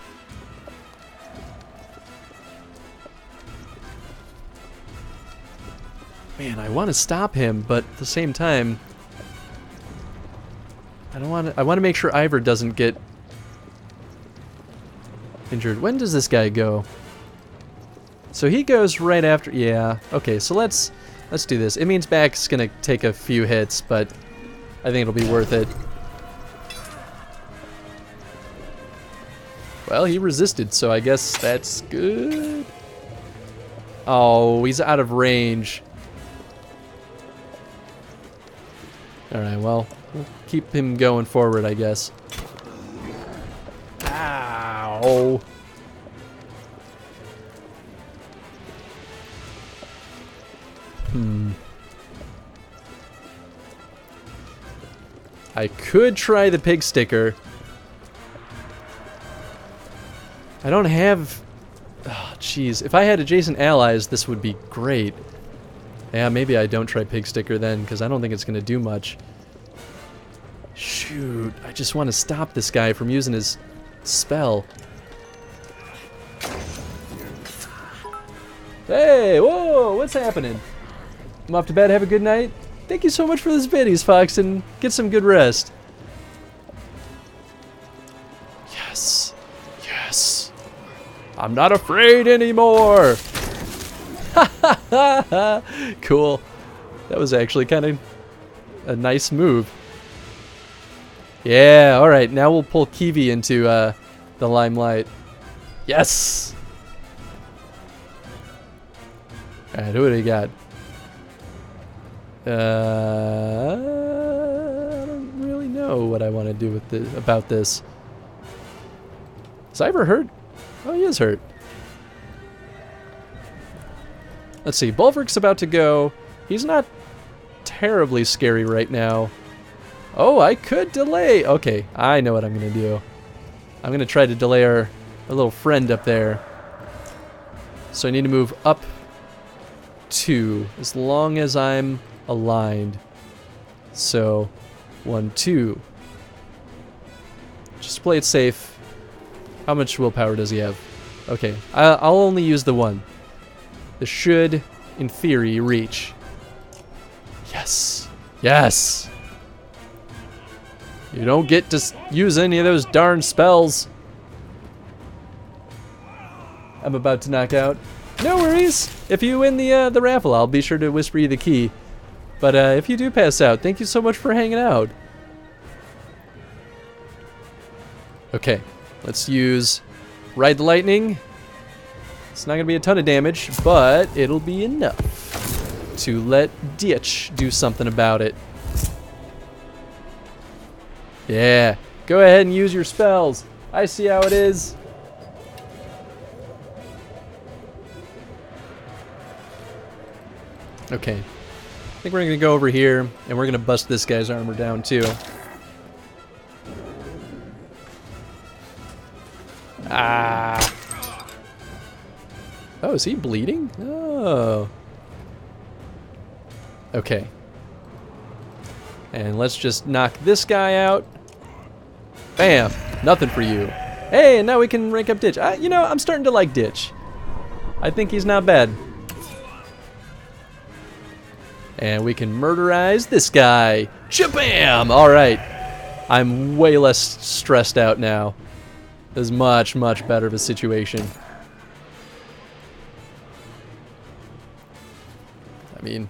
Man, I want to stop him, but at the same time, I don't want to. I want to make sure Ivor doesn't get injured. When does this guy go? So he goes right after. Yeah. Okay. So let's do this. It means back's gonna take a few hits, but I think it'll be worth it. Well, he resisted, so I guess that's good. Oh, he's out of range. Alright, well, we'll keep him going forward, I guess. Ow! I could try the pig sticker. I don't have... Oh, jeez. If I had adjacent allies, this would be great. Yeah, maybe I don't try pig sticker then, because I don't think it's going to do much. Shoot, I just want to stop this guy from using his spell. Hey, whoa, what's happening? I'm off to bed, have a good night. Thank you so much for this biddies, Fox, and get some good rest. Yes, yes. I'm not afraid anymore. Cool. That was actually kind of a nice move. Yeah, alright, now we'll pull Kiwi into the limelight. Yes! Alright, who do we got? I don't really know what I want to do with about this. Is Ivor hurt? Oh, he is hurt. Let's see, Bulwark's about to go. He's not terribly scary right now. Oh, I could delay. Okay, I know what I'm going to do. I'm going to try to delay our little friend up there. So I need to move up 2, as long as I'm aligned. So, 1, 2. Just play it safe. How much willpower does he have? Okay, I'll only use the 1. This should, in theory, reach. Yes. Yes! You don't get to use any of those darn spells. I'm about to knock out. No worries. If you win the raffle, I'll be sure to whisper you the key. But if you do pass out, thank you so much for hanging out. Okay, let's use Ride the Lightning. It's not going to be a ton of damage, but it'll be enough to let Ditch do something about it. Yeah, Go ahead and use your spells. I see how it is. Okay. I think we're going to go over here, and we're going to bust this guy's armor down, too. Ah. Oh, is he bleeding? Oh. Okay. And let's just knock this guy out. Bam. Nothing for you. Hey, and now we can rank up Ditch. You know, I'm starting to like Ditch. I think he's not bad. And we can murderize this guy. Shabam! Alright. I'm way less stressed out now. This is much, much better of a situation. I mean...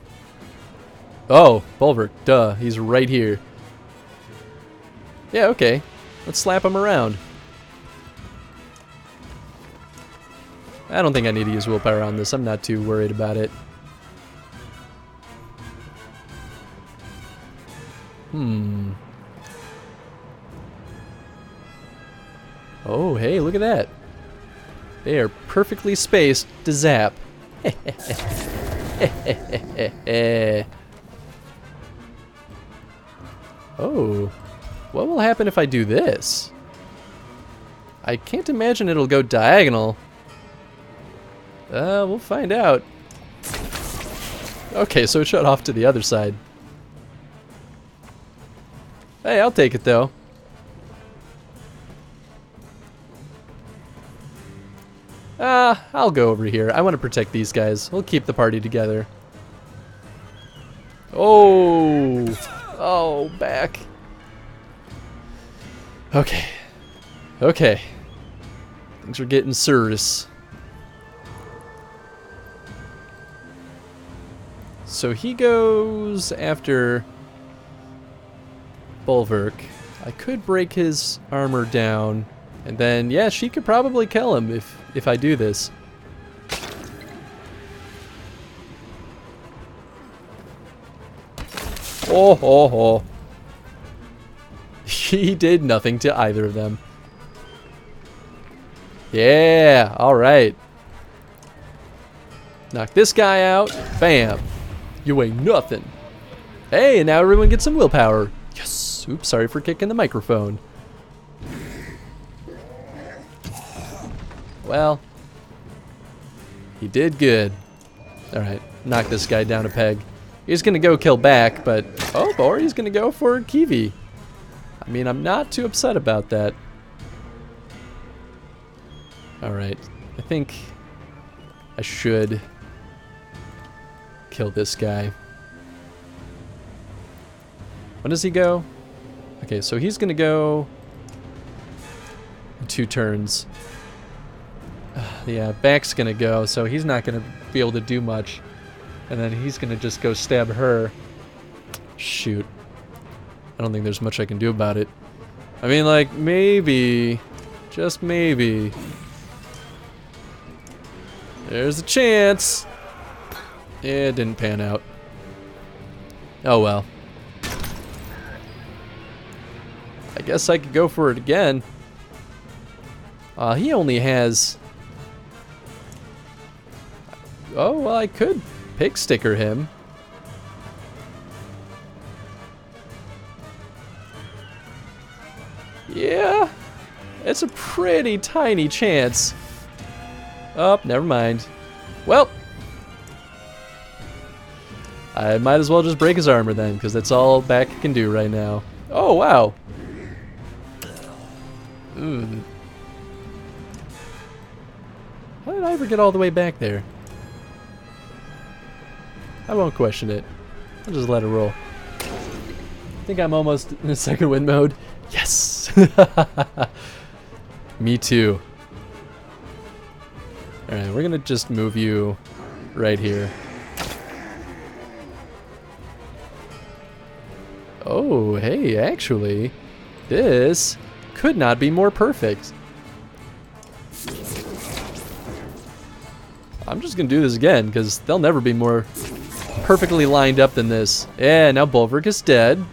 Oh, Bulwark. Duh. He's right here. Yeah, okay. Let's slap him around. I don't think I need to use willpower on this. I'm not too worried about it. Oh, hey, look at that. They are perfectly spaced to zap. Oh, what will happen if I do this? I can't imagine it'll go diagonal. We'll find out. Okay, so it shut off to the other side. Hey, I'll take it though. I'll go over here. I want to protect these guys. We'll keep the party together. Oh! Oh, back. Okay. Okay. Things are getting serious. So he goes after Bulwark. I could break his armor down, and then, yeah, she could probably kill him if I do this. Oh, oh, oh. He did nothing to either of them. Yeah, alright. Knock this guy out. Bam. You ain't nothing. Hey, and now everyone gets some willpower. Yes. Oops, sorry for kicking the microphone. Well, he did good. Alright, knock this guy down a peg. He's gonna go kill back, but... Oh, or he's gonna go for Kiwi. I mean, I'm not too upset about that. Alright, I think I should kill this guy. When does he go? Okay, so he's gonna go in 2 turns. Yeah, back's gonna go, so he's not gonna be able to do much. And then he's gonna just go stab her. Shoot. I don't think there's much I can do about it. I mean, like, maybe, just maybe, there's a chance. It didn't pan out. Oh well. I guess I could go for it again. He only has... Oh, well, I could pig sticker him. Yeah, it's a pretty tiny chance. Oh, never mind. Well, I might as well just break his armor then, because that's all back can do right now. Oh, wow. Ooh. How did I ever get all the way back there? I won't question it. I'll just let it roll. I think I'm almost in the second wind mode. Yes! Me too. Alright, we're gonna just move you right here. Oh, hey, actually, this could not be more perfect. I'm just gonna do this again, because they'll never be more perfectly lined up than this. Yeah, now Bulwark is dead.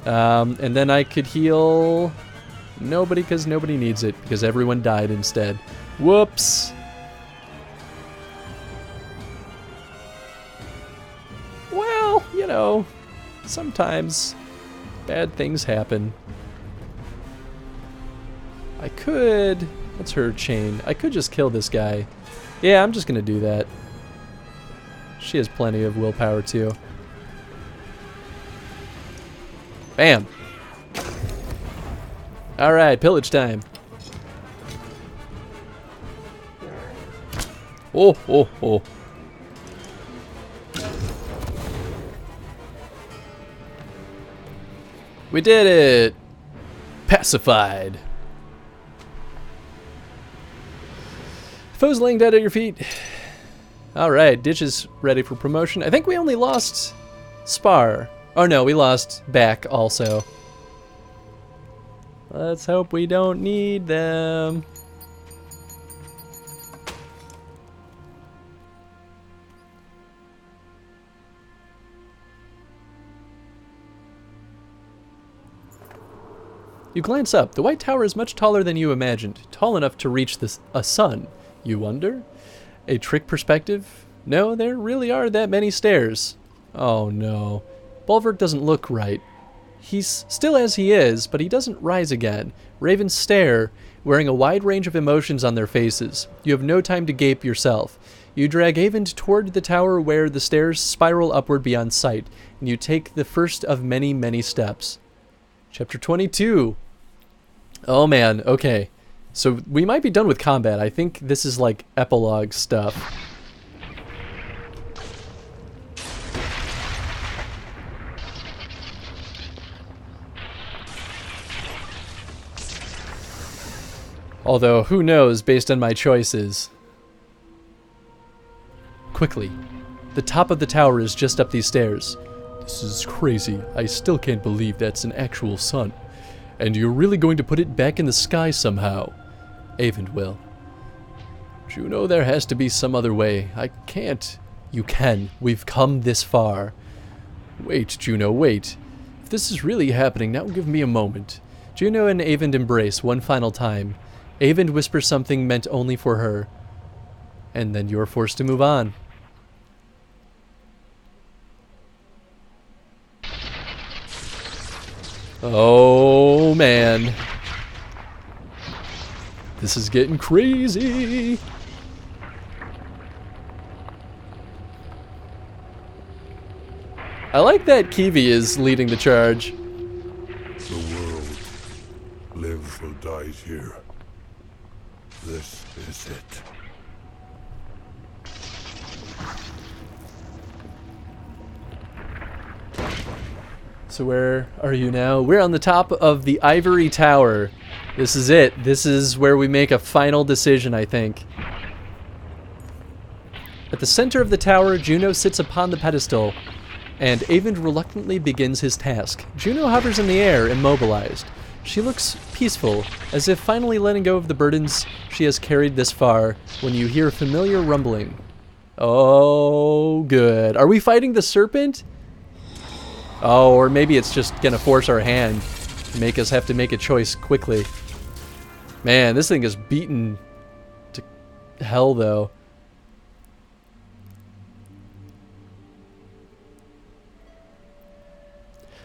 And then I could heal nobody because nobody needs it, because everyone died instead. Whoops. Well, you know, sometimes bad things happen. I could... What's her chain? I could just kill this guy. Yeah, I'm just gonna do that. She has plenty of willpower, too. Bam! Alright, pillage time. Oh, oh, oh. We did it! Pacified. Foes laying dead at your feet. Alright, Ditch is ready for promotion. I think we only lost Spar. Oh no, we lost Back also. Let's hope we don't need them. You glance up. The White Tower is much taller than you imagined. Tall enough to reach a sun. You wonder? A trick perspective? No, there really are that many stairs. Oh no. Bulwark doesn't look right. He's still as he is, but he doesn't rise again. Ravens stare, wearing a wide range of emotions on their faces. You have no time to gape yourself. You drag Avend toward the tower where the stairs spiral upward beyond sight, and you take the first of many, many steps. Chapter 22. Oh man, okay. So we might be done with combat. I think this is like epilogue stuff. Although, who knows based on my choices. Quickly. The top of the tower is just up these stairs. This is crazy. I still can't believe that's an actual sun. And you're really going to put it back in the sky somehow. Avend will. Juno, there has to be some other way. I can't. You can. We've come this far. Wait, Juno, wait. If this is really happening, now give me a moment. Juno and Avend embrace one final time. Avend whispers something meant only for her. And then you're forced to move on. Oh, man. This is getting crazy. I like that Kiwi is leading the charge. The world lives or dies here. This is it. So where are you now? We're on the top of the Ivory Tower. This is it. This is where we make a final decision, I think. At the center of the tower, Juno sits upon the pedestal, and Avend reluctantly begins his task. Juno hovers in the air, immobilized. She looks peaceful, as if finally letting go of the burdens she has carried this far, when you hear familiar rumbling. Oh, good. Are we fighting the serpent? Oh, or maybe it's just gonna force our hand, make us have to make a choice quickly. Man, this thing is beaten to hell, though.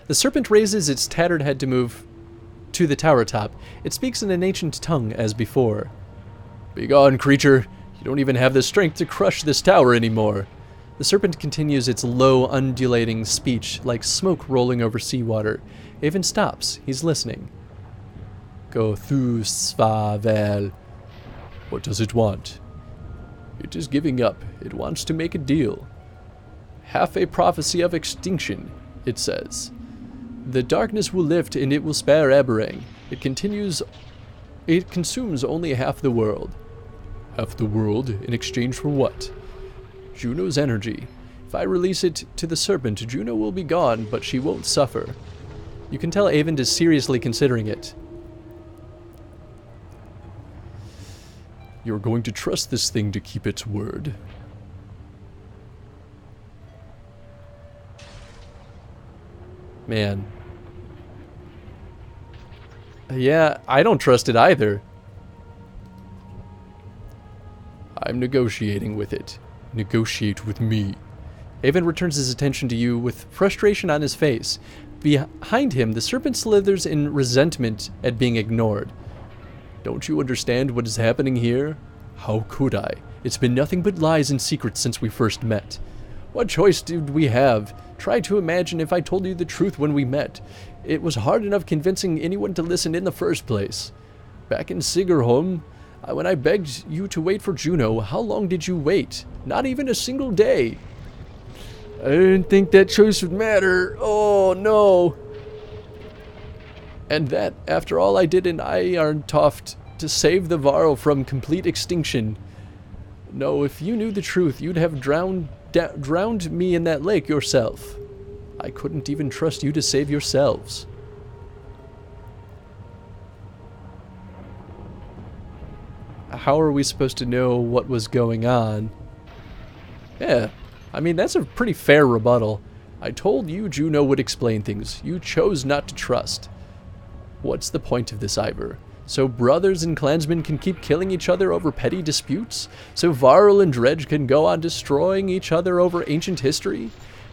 The serpent raises its tattered head to move to the tower top. It speaks in an ancient tongue as before. Begone, creature. You don't even have the strength to crush this tower anymore. The serpent continues its low, undulating speech like smoke rolling over seawater. Avend stops. He's listening. Go thu svavel. What does it want? It is giving up. It wants to make a deal. Half a prophecy of extinction, it says. The darkness will lift and it will spare Aberrang. It consumes only half the world. Half the world in exchange for what? Juno's energy. If I release it to the serpent, Juno will be gone, but she won't suffer. You can tell Avend is seriously considering it. You're going to trust this thing to keep its word. Man. Yeah, I don't trust it either. I'm negotiating with it. Negotiate with me. Avon returns his attention to you with frustration on his face. Behind him, the serpent slithers in resentment at being ignored. Don't you understand what is happening here? How could I? It's been nothing but lies and secrets since we first met. What choice did we have? Try to imagine if I told you the truth when we met. It was hard enough convincing anyone to listen in the first place. Back in Sigerholm, when I begged you to wait for Juno, how long did you wait? Not even a single day. I didn't think that choice would matter. Oh, no. And that, after all I did in Irontoft to save the Varl from complete extinction. No, if you knew the truth, you'd have drowned me in that lake yourself. I couldn't even trust you to save yourselves. How are we supposed to know what was going on? Yeah, I mean, that's a pretty fair rebuttal. I told you Juno would explain things. You chose not to trust. What's the point of this, Ivor? So brothers and clansmen can keep killing each other over petty disputes? So Varl and Dredge can go on destroying each other over ancient history?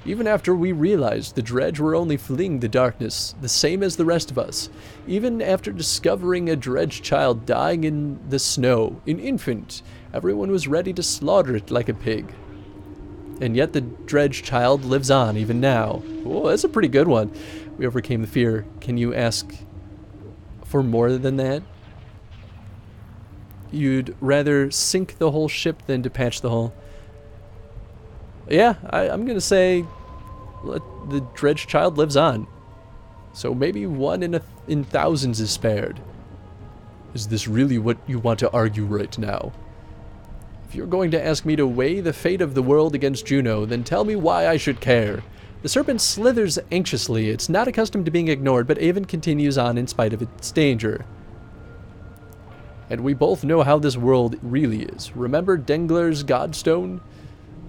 Even after we realized the Dredge were only fleeing the darkness, the same as the rest of us. Even after discovering a Dredge child dying in the snow, an infant, everyone was ready to slaughter it like a pig. And yet the Dredge child lives on even now. Oh, that's a pretty good one. We overcame the fear. Can you ask for more than that? You'd rather sink the whole ship than to patch the hull. Yeah, I'm going to say the Dredge child lives on. So maybe one in thousands is spared. Is this really what you want to argue right now? If you're going to ask me to weigh the fate of the world against Juno, then tell me why I should care. The serpent slithers anxiously. It's not accustomed to being ignored, but Avon continues on in spite of its danger. And we both know how this world really is. Remember Dengler's Godstone?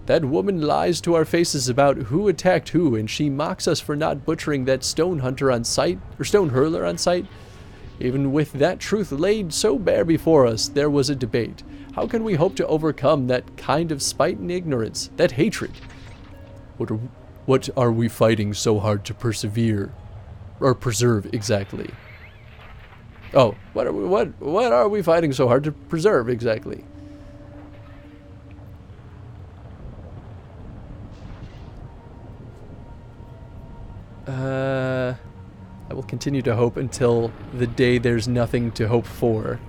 That woman lies to our faces about who attacked who, and she mocks us for not butchering that stone hunter on sight, or stone hurler on sight. Even with that truth laid so bare before us, there was a debate. How can we hope to overcome that kind of spite and ignorance, that hatred? What are we fighting so hard to persevere, or preserve exactly? Oh, what are we fighting so hard to preserve exactly? I will continue to hope until the day there's nothing to hope for.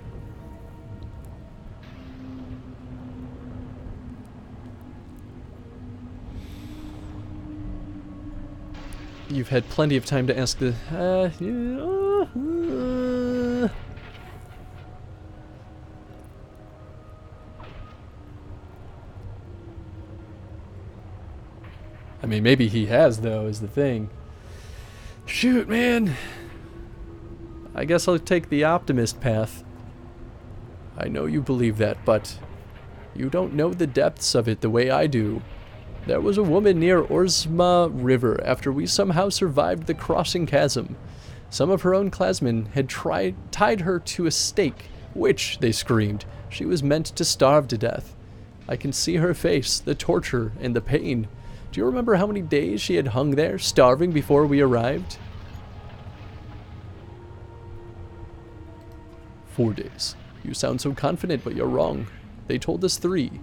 You've had plenty of time to ask the... I mean, maybe he has, though, is the thing. Shoot, man. I guess I'll take the optimist path. I know you believe that, but you don't know the depths of it the way I do. There was a woman near Orsma River after we somehow survived the crossing chasm. Some of her own clansmen had tied her to a stake, which, they screamed, she was meant to starve to death. I can see her face, the torture and the pain. Do you remember how many days she had hung there, starving before we arrived? 4 days. You sound so confident, but you're wrong. They told us 3.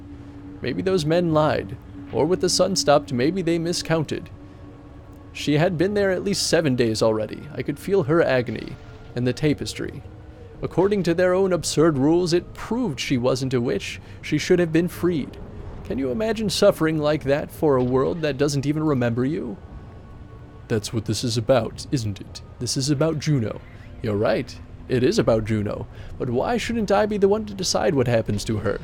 Maybe those men lied. Or with the sun stopped, maybe they miscounted. She had been there at least 7 days already. I could feel her agony. And the tapestry. According to their own absurd rules, it proved she wasn't a witch. She should have been freed. Can you imagine suffering like that for a world that doesn't even remember you? That's what this is about, isn't it? This is about Juno. You're right. It is about Juno. But why shouldn't I be the one to decide what happens to her?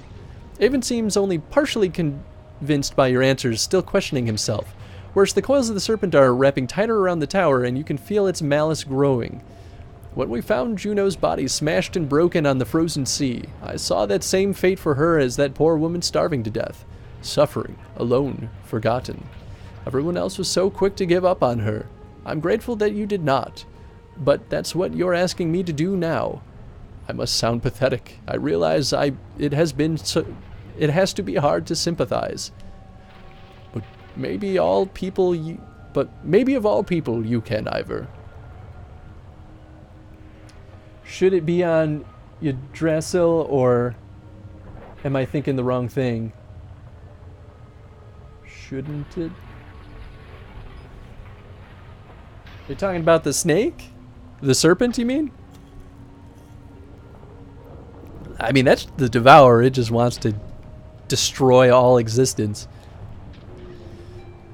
Avon seems only partially convinced by your answers, still questioning himself. Worse, the coils of the serpent are wrapping tighter around the tower, and you can feel its malice growing. When we found Juno's body smashed and broken on the frozen sea, I saw that same fate for her as that poor woman starving to death. Suffering, alone, forgotten. Everyone else was so quick to give up on her. I'm grateful that you did not. But that's what you're asking me to do now. I must sound pathetic. I realize it has to be hard to sympathize. But maybe of all people you can, Ivor. Should it be on Yggdrasil, or am I thinking the wrong thing? Shouldn't it? You're talking about the snake? The serpent, you mean? I mean, that's the Devourer. It just wants to destroy all existence.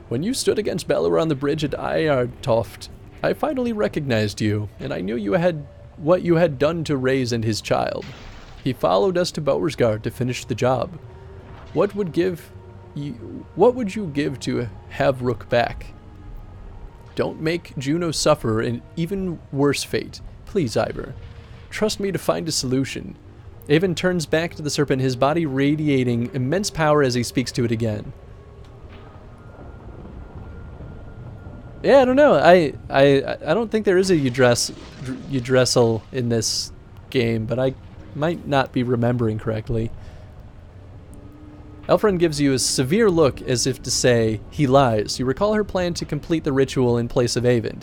When you stood against Balor on the bridge at Ayartoft, I finally recognized you, and I knew what you had done to Reyes and his child. He followed us to Bowersgard to finish the job. What would you give to have Rook back? Don't make Juno suffer an even worse fate. Please, Ivor. Trust me to find a solution. Avon turns back to the serpent, his body radiating immense power as he speaks to it again. Yeah, I don't know. I don't think there is a Yggdrasil in this game, but I might not be remembering correctly. Elfren gives you a severe look as if to say, he lies. You recall her plan to complete the ritual in place of Avon.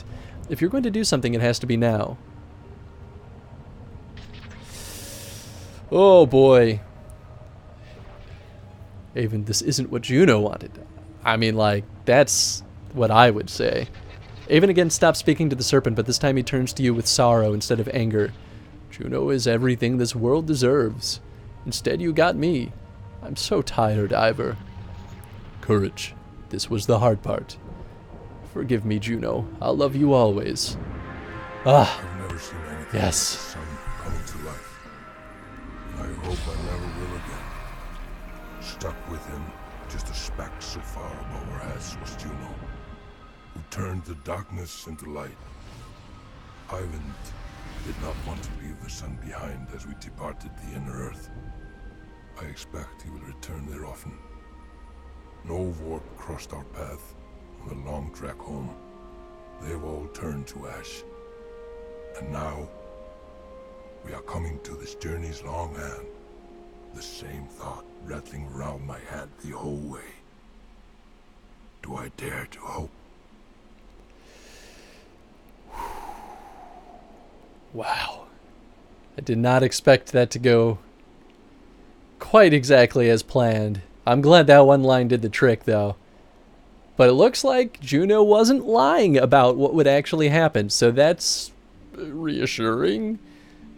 If you're going to do something, it has to be now. Oh boy. Avon, this isn't what Juno wanted. I mean, like, that's what I would say. Avon again stops speaking to the serpent, but this time he turns to you with sorrow instead of anger. Juno is everything this world deserves. Instead, you got me. I'm so tired, Ivor. Courage. This was the hard part. Forgive me, Juno. I'll love you always. Ah. I've never seen anything yes. like the sun coming to life. And I hope I never will again. Stuck with him, just a speck so far above our heads was Juno, who turned the darkness into light. Ivan did not want to leave the sun behind as we departed the inner earth. I expect he will return there often. No Vorp crossed our path on the long trek home. They've all turned to ash. And now, we are coming to this journey's long end. The same thought rattling around my head the whole way. Do I dare to hope? Wow. I did not expect that to go quite exactly as planned. I'm glad that one line did the trick, though. But it looks like Juno wasn't lying about what would actually happen, so that's reassuring.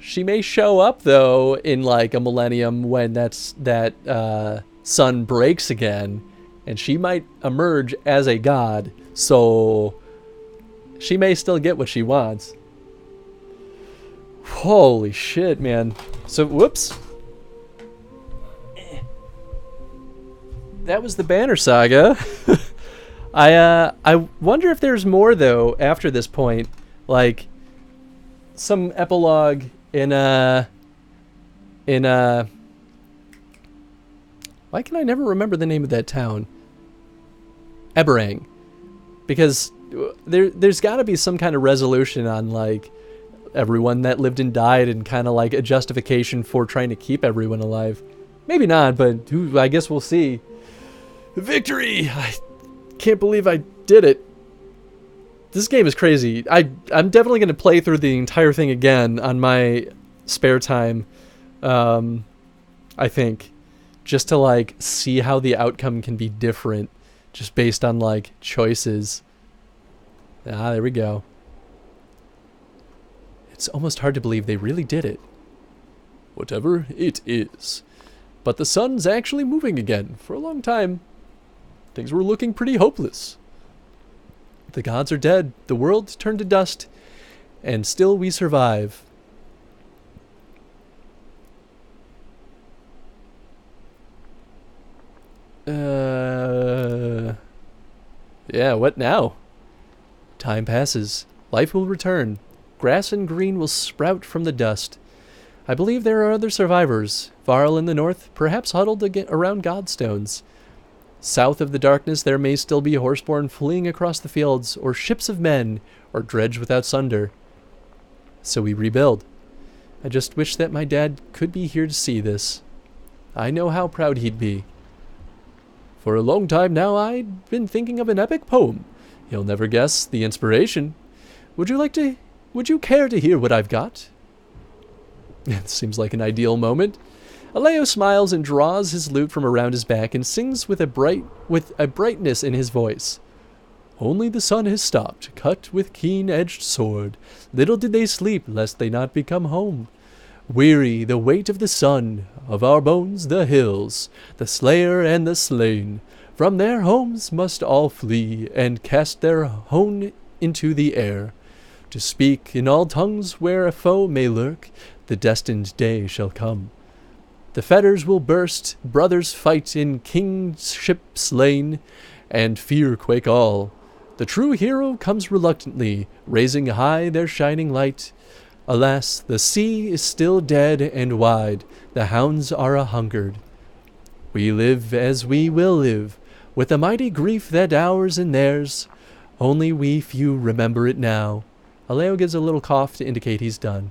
She may show up, though, in like a millennium when that sun breaks again, and she might emerge as a god, so she may still get what she wants. Holy shit, man. So, whoops. That was the Banner Saga. I wonder if there's more, though, after this point. Like, some epilogue in why can I never remember the name of that town? Eberang. Because there's got to be some kind of resolution on, like, everyone that lived and died, and kind of like a justification for trying to keep everyone alive. Maybe not, but I guess we'll see. Victory! I can't believe I did it. This game is crazy. I'm definitely going to play through the entire thing again on my spare time, I think, just to like see how the outcome can be different just based on like choices. Ah, there we go. It's almost hard to believe they really did it. Whatever it is. But the sun's actually moving again. For a long time, things were looking pretty hopeless. The gods are dead, the world turned to dust, and still we survive. Yeah, what now? Time passes. Life will return. Grass and green will sprout from the dust. I believe there are other survivors. Varl in the north, perhaps huddled around godstones. South of the darkness there may still be horseborn fleeing across the fields, or ships of men, or dredge without sunder. So we rebuild. I just wish that my dad could be here to see this. I know how proud he'd be. For a long time now, I'd been thinking of an epic poem. You'll never guess the inspiration. Would you care to hear what I've got? It seems like an ideal moment. Aleo smiles and draws his lute from around his back and sings with a brightness in his voice. Only the sun has stopped, cut with keen-edged sword. Little did they sleep, lest they not become home. Weary the weight of the sun, of our bones the hills, the slayer and the slain, from their homes must all flee, and cast their hone into the air. To speak in all tongues where a foe may lurk, the destined day shall come. The fetters will burst, brothers fight in kingship slain, and fear quake all. The true hero comes reluctantly, raising high their shining light. Alas, the sea is still dead and wide, the hounds are a-hungered. We live as we will live, with a mighty grief that ours and theirs. Only we few remember it now. Aleo gives a little cough to indicate he's done.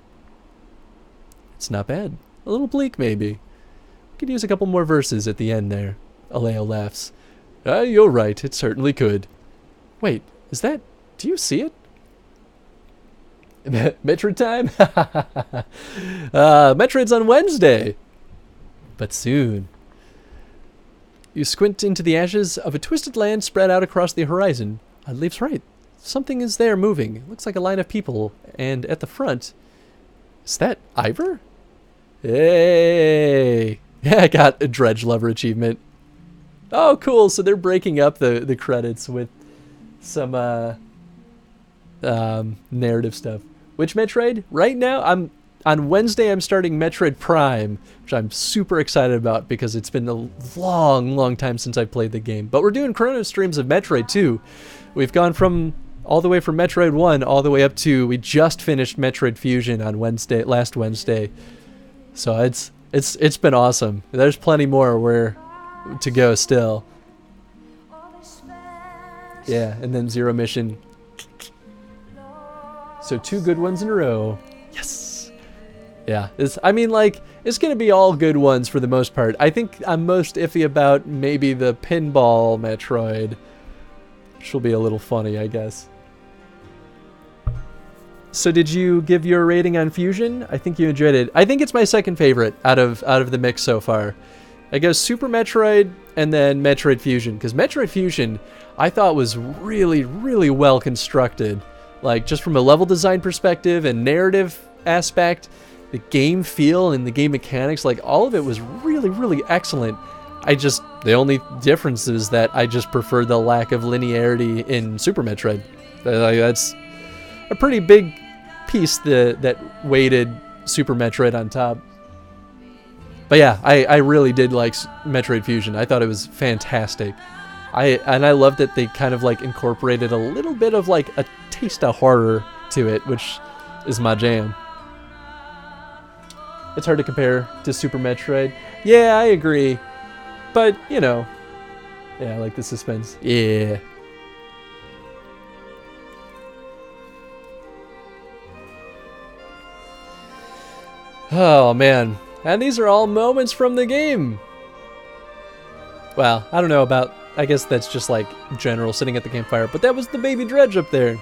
It's not bad. A little bleak, maybe. Could use a couple more verses at the end there. Aleo laughs. You're right, it certainly could. Wait, is that... do you see it? Metroid time? Metroid's on Wednesday. But soon. You squint into the ashes of a twisted land spread out across the horizon. Leaf's right. Something is there moving. It looks like a line of people. And at the front... is that Ivor? Hey! Yeah, I got a Dredge Lover achievement. Oh, cool. So they're breaking up the credits with some narrative stuff. Which Metroid? Right now, on Wednesday, I'm starting Metroid Prime, which I'm super excited about because it's been a long time since I played the game. But we're doing chrono streams of Metroid too. We've gone from all the way from Metroid 1 all the way up to, we just finished Metroid Fusion on last Wednesday. So it's been awesome. There's plenty more to go still. Yeah, and then Zero Mission. So 2 good ones in a row. Yes. Yeah, it's going to be all good ones for the most part. I think I'm most iffy about maybe the pinball Metroid, which will be a little funny, I guess. So did you give your rating on Fusion? I think you enjoyed it. I think it's my second favorite out of the mix so far. I go Super Metroid and then Metroid Fusion, because Metroid Fusion I thought was really well constructed. Like, just from a level design perspective and narrative aspect, the game feel and the game mechanics, like, all of it was really excellent. The only difference is that I just prefer the lack of linearity in Super Metroid. That's a pretty big piece that weighted Super Metroid on top. But yeah, I really did like Metroid Fusion. I thought it was fantastic. I love that they kind of like incorporated a little bit of like a taste of horror to it, which is my jam. It's hard to compare to Super Metroid. Yeah, I agree. But, you know, yeah, I like the suspense. Yeah. Oh, man. And these are all moments from the game. Well, I don't know about... I guess that's just like general sitting at the campfire, but that was the baby Dredge up there.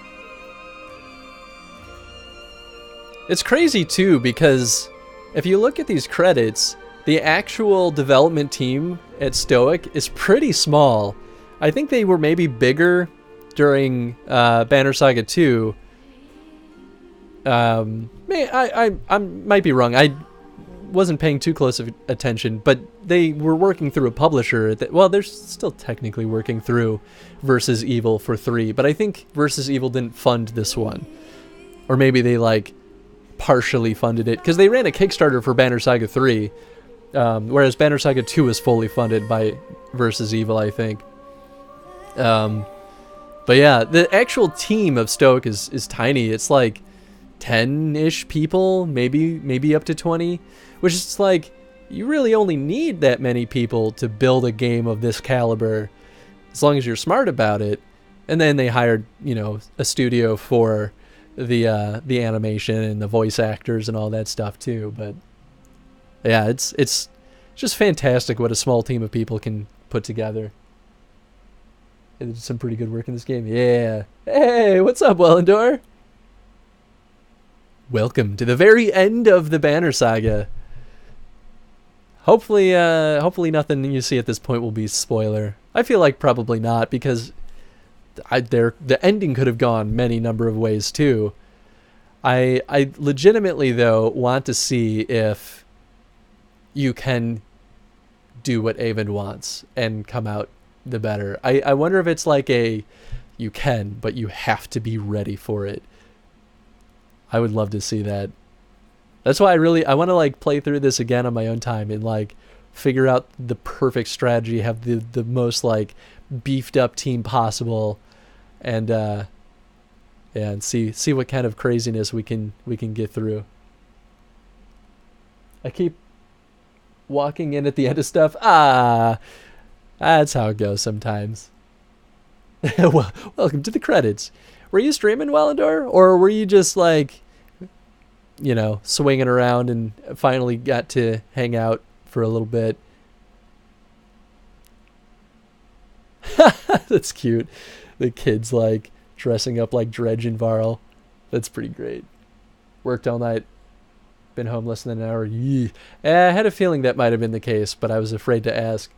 It's crazy too, because if you look at these credits, the actual development team at Stoic is pretty small. I think they were maybe bigger during Banner Saga 2. I might be wrong. I wasn't paying too close of attention, but they were working through a publisher well, they're still technically working through Versus Evil for 3, but I think Versus Evil didn't fund this one. Or maybe they like partially funded it, because they ran a Kickstarter for Banner Saga 3, whereas Banner Saga 2 was fully funded by Versus Evil, I think. But yeah, the actual team of Stoic is tiny. It's like 10-ish people, maybe up to 20, which is like, you really only need that many people to build a game of this caliber, as long as you're smart about it. And then they hired, you know, a studio for the animation and the voice actors and all that stuff too. But yeah, it's just fantastic what a small team of people can put together. They did some pretty good work in this game. Yeah. Hey, what's up, Wellendor? Welcome to the very end of the Banner Saga. Hopefully nothing you see at this point will be spoiler. I feel like probably not, because the ending could have gone many number of ways too. I legitimately though want to see if you can do what Avon wants and come out the better. I wonder if it's like you can, but you have to be ready for it. I would love to see that. That's why I want to like play through this again on my own time and like figure out the perfect strategy, have the most like beefed up team possible, and and see what kind of craziness we can get through. I keep walking in at the end of stuff. That's how it goes sometimes. Well, welcome to the credits. Were you streaming, Wellendor, or were you just like, you know, swinging around and finally got to hang out for a little bit? That's cute. The kids like dressing up like Dredge and Varl. That's pretty great. Worked all night. Been home less than an hour. Yee. I had a feeling that might have been the case, but I was afraid to ask.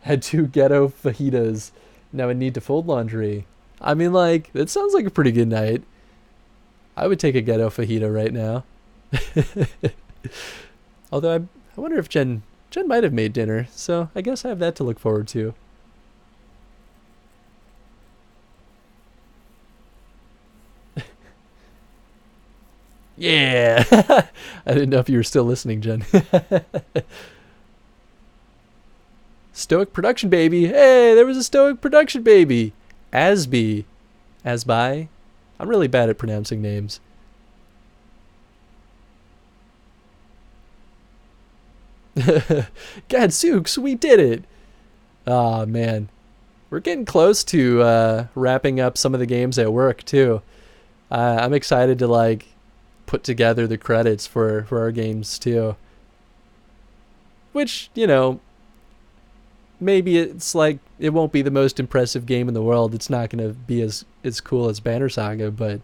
Had 2 ghetto fajitas. Now I need to fold laundry. I mean, like, that sounds like a pretty good night. I would take a ghetto fajita right now. Although I wonder if Jen might have made dinner, so I guess I have that to look forward to. Yeah! I didn't know if you were still listening, Jen. Stoic Production Baby. Hey, there was a Stoic Production Baby. Asby. Asby? I'm really bad at pronouncing names. Gadzooks, we did it! Aw, man. We're getting close to wrapping up some of the games at work, too. I'm excited to, like, put together the credits for our games, too. Which, you know, maybe it's like it won't be the most impressive game in the world. It's not going to be as cool as Banner Saga, but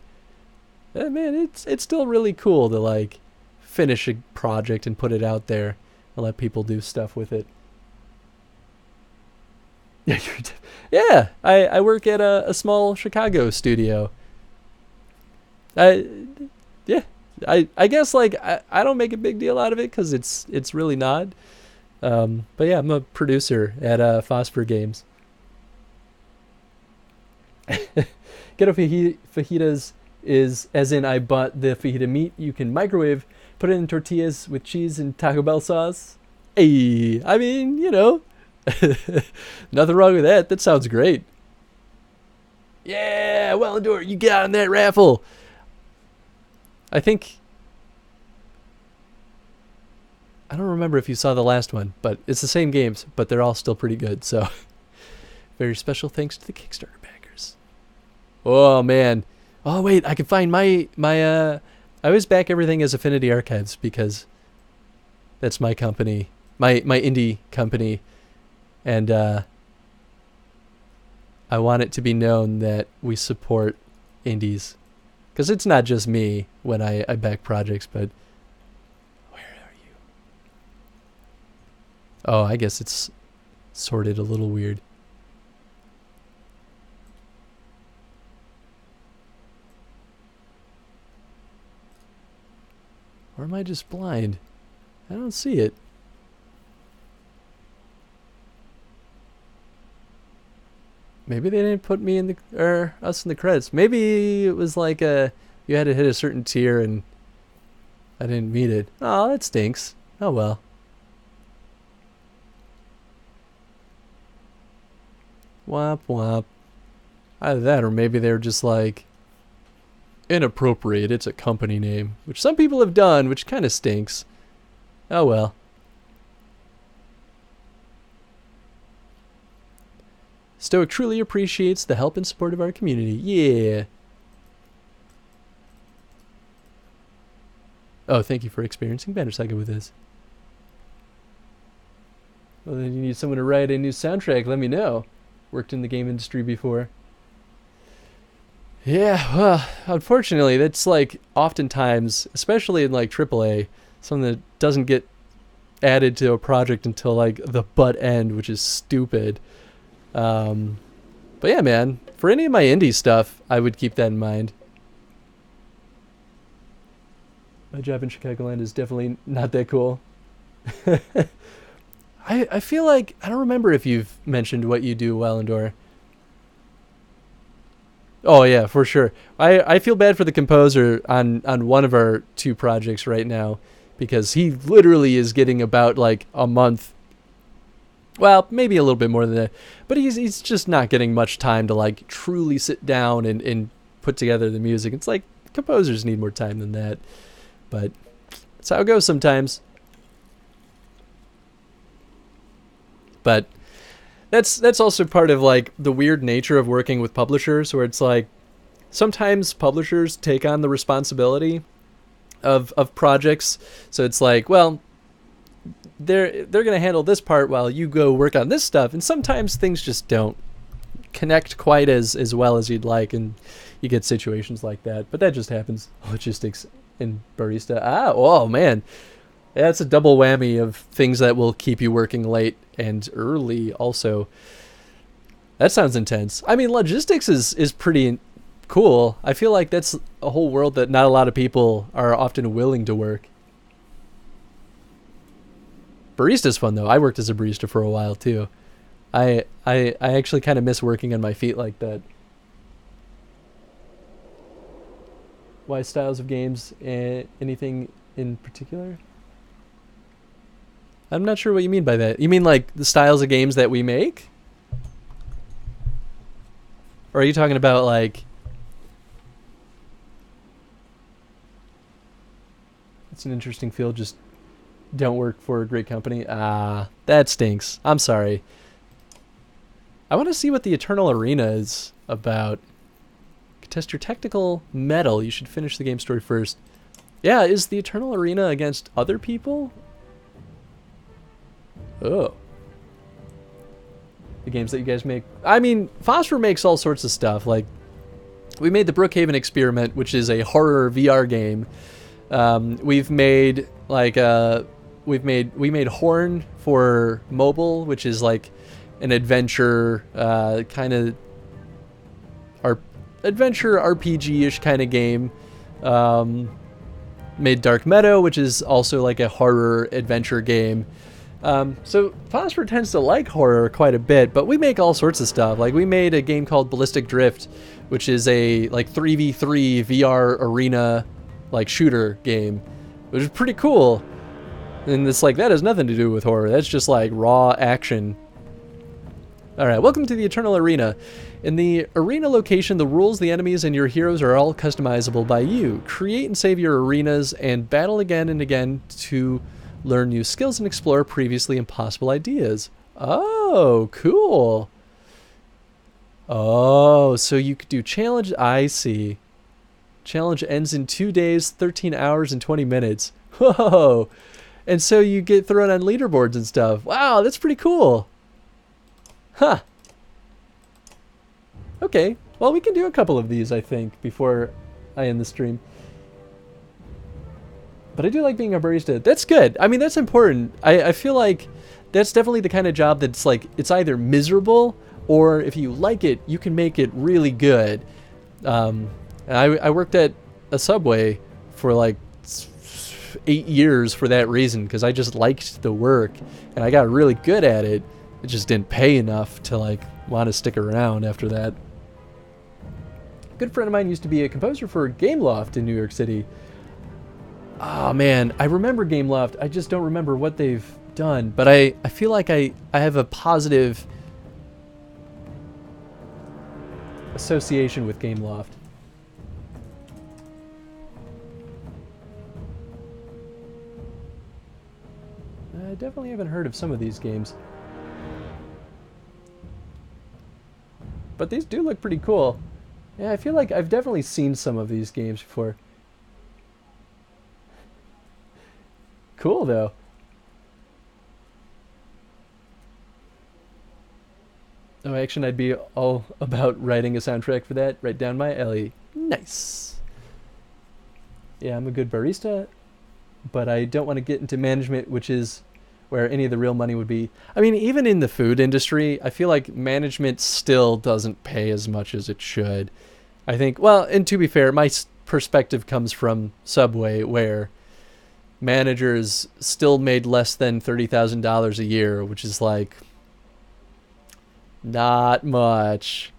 man, it's still really cool to like finish a project and put it out there and let people do stuff with it. Yeah, I work at a small Chicago studio. I guess like I don't make a big deal out of it because it's really not. But yeah, I'm a producer at Phosphor Games. Ghetto fajitas is as in I bought the fajita meat you can microwave, put it in tortillas with cheese and Taco Bell sauce. Hey, I mean, you know, nothing wrong with that. That sounds great. Yeah, Wellendor, you got on that raffle. I don't remember if you saw the last one, but it's the same games, but they're all still pretty good. So very special thanks to the Kickstarter backers. Oh man. Oh wait, I can find my I always back everything as Affinity Archives because that's my company, my indie company, and I want it to be known that we support indies. Because it's not just me when I back projects, but where are you? Oh, I guess it's sorted a little weird. Or am I just blind? I don't see it. Maybe they didn't put me in the or us in the credits. Maybe it was like you had to hit a certain tier and I didn't meet it. Oh, that stinks. Oh well. Womp womp. Either that or maybe they were just like inappropriate. It's a company name, which some people have done, which kind of stinks. Oh well. Stoic truly appreciates the help and support of our community. Yeah. Oh, thank you for experiencing Banner Saga with us. Well, then you need someone to write a new soundtrack. Let me know. Worked in the game industry before. Yeah, well, unfortunately, that's like oftentimes, especially in like AAA, something that doesn't get added to a project until like the butt end, which is stupid. But yeah, man, for any of my indie stuff, I would keep that in mind. My job in Chicagoland is definitely not that cool. I feel like, I don't remember if you've mentioned what you do, Wallendor. Oh yeah, for sure. I feel bad for the composer on one of our 2 projects right now, because he literally is getting about like a month. Well, maybe a little bit more than that, but he's just not getting much time to like truly sit down and put together the music. It's like composers need more time than that, but that's how it goes sometimes. But that's also part of like the weird nature of working with publishers, where it's like sometimes publishers take on the responsibility of projects. So it's like, well, they're going to handle this part while you go work on this stuff, and sometimes things just don't connect quite as well as you'd like, and you get situations like that. But that just happens. Logistics and barista. Oh man. That's a double whammy of things that will keep you working late and early also. That sounds intense. I mean, logistics is pretty cool. I feel like that's a whole world that not a lot of people are often willing to work. Barista's fun though. I worked as a barista for a while too. I actually kind of miss working on my feet like that. Why styles of games? Anything in particular? I'm not sure what you mean by that. You mean like the styles of games that we make? Or are you talking about like... It's an interesting field, just don't work for a great company. That stinks. I'm sorry. I want to see what the Eternal Arena is about. Contest your technical medal. You should finish the game story first. Yeah, is the Eternal Arena against other people? Oh. The games that you guys make. I mean, Phosphor makes all sorts of stuff. Like, we made the Brookhaven Experiment, which is a horror VR game. We've made like we made Horn for mobile, which is like an adventure kind of adventure RPG-ish kind of game. Made Dark Meadow, which is also like a horror adventure game. So Phosphor tends to like horror quite a bit, but we make all sorts of stuff. Like we made a game called Ballistic Drift, which is a like 3v3 VR arena like shooter game, which is pretty cool. And it's like, that has nothing to do with horror. That's just like raw action. All right, welcome to the Eternal Arena. In the arena location, the rules, the enemies, and your heroes are all customizable by you. Create and save your arenas and battle again and again to learn new skills and explore previously impossible ideas. Oh, cool. Oh, so you could do challenge. I see. Challenge ends in 2 days, 13 hours, and 20 minutes. Whoa. And so you get thrown on leaderboards and stuff. Wow, that's pretty cool. Huh. Okay. Well, we can do a couple of these, I think, before I end the stream. But I do like being a barista. That's good. I mean, that's important. I feel like that's definitely the kind of job that's like, it's either miserable, or if you like it, you can make it really good. I worked at a Subway for like 8 years for that reason, because I just liked the work and I got really good at it. It just didn't pay enough to like want to stick around after that. A good friend of mine used to be a composer for Gameloft in New York City. Oh man, I remember Gameloft. I just don't remember what they've done, but I feel like I have a positive association with Gameloft. I definitely haven't heard of some of these games. But these do look pretty cool. Yeah, I feel like I've definitely seen some of these games before. cool though. Oh, actually, I'd be all about writing a soundtrack for that. Right down my alley. Nice. Yeah, I'm a good barista, but I don't want to get into management, which is where any of the real money would be. I mean, even in the food industry, I feel like management still doesn't pay as much as it should. I think, well, and to be fair, my perspective comes from Subway, where managers still made less than $30,000 a year, which is like not much.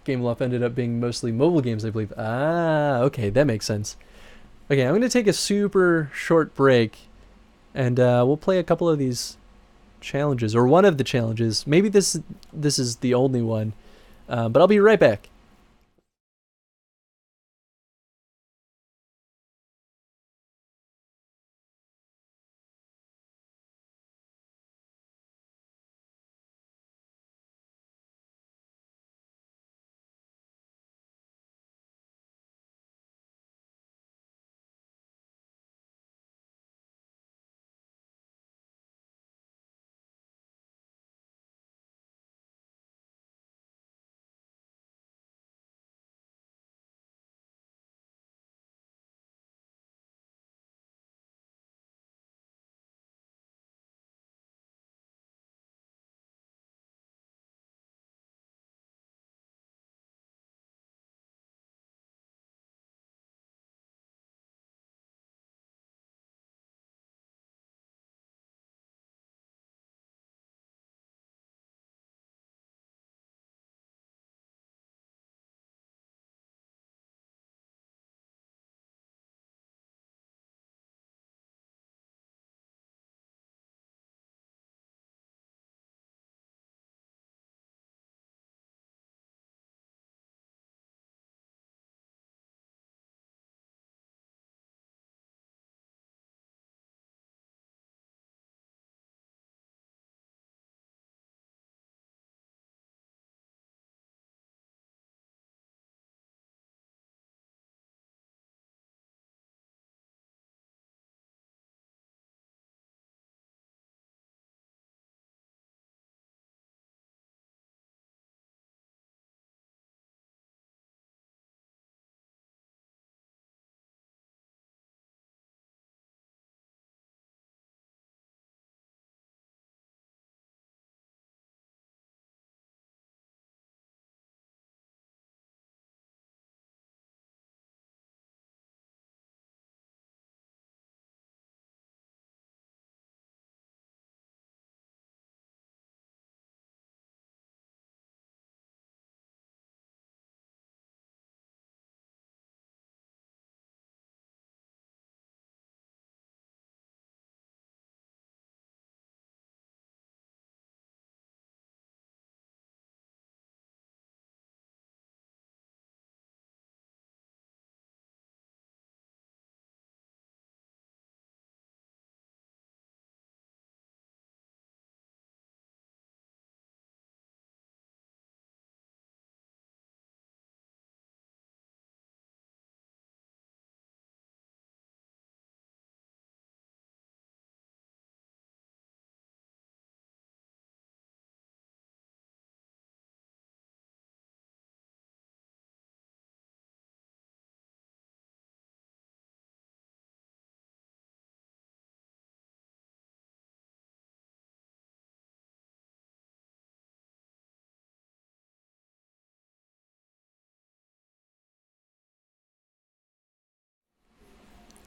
Game Loft ended up being mostly mobile games, I believe. Ah, okay, that makes sense. Okay, I'm going to take a super short break, and we'll play a couple of these challenges, or one of the challenges. Maybe this is the only one, but I'll be right back.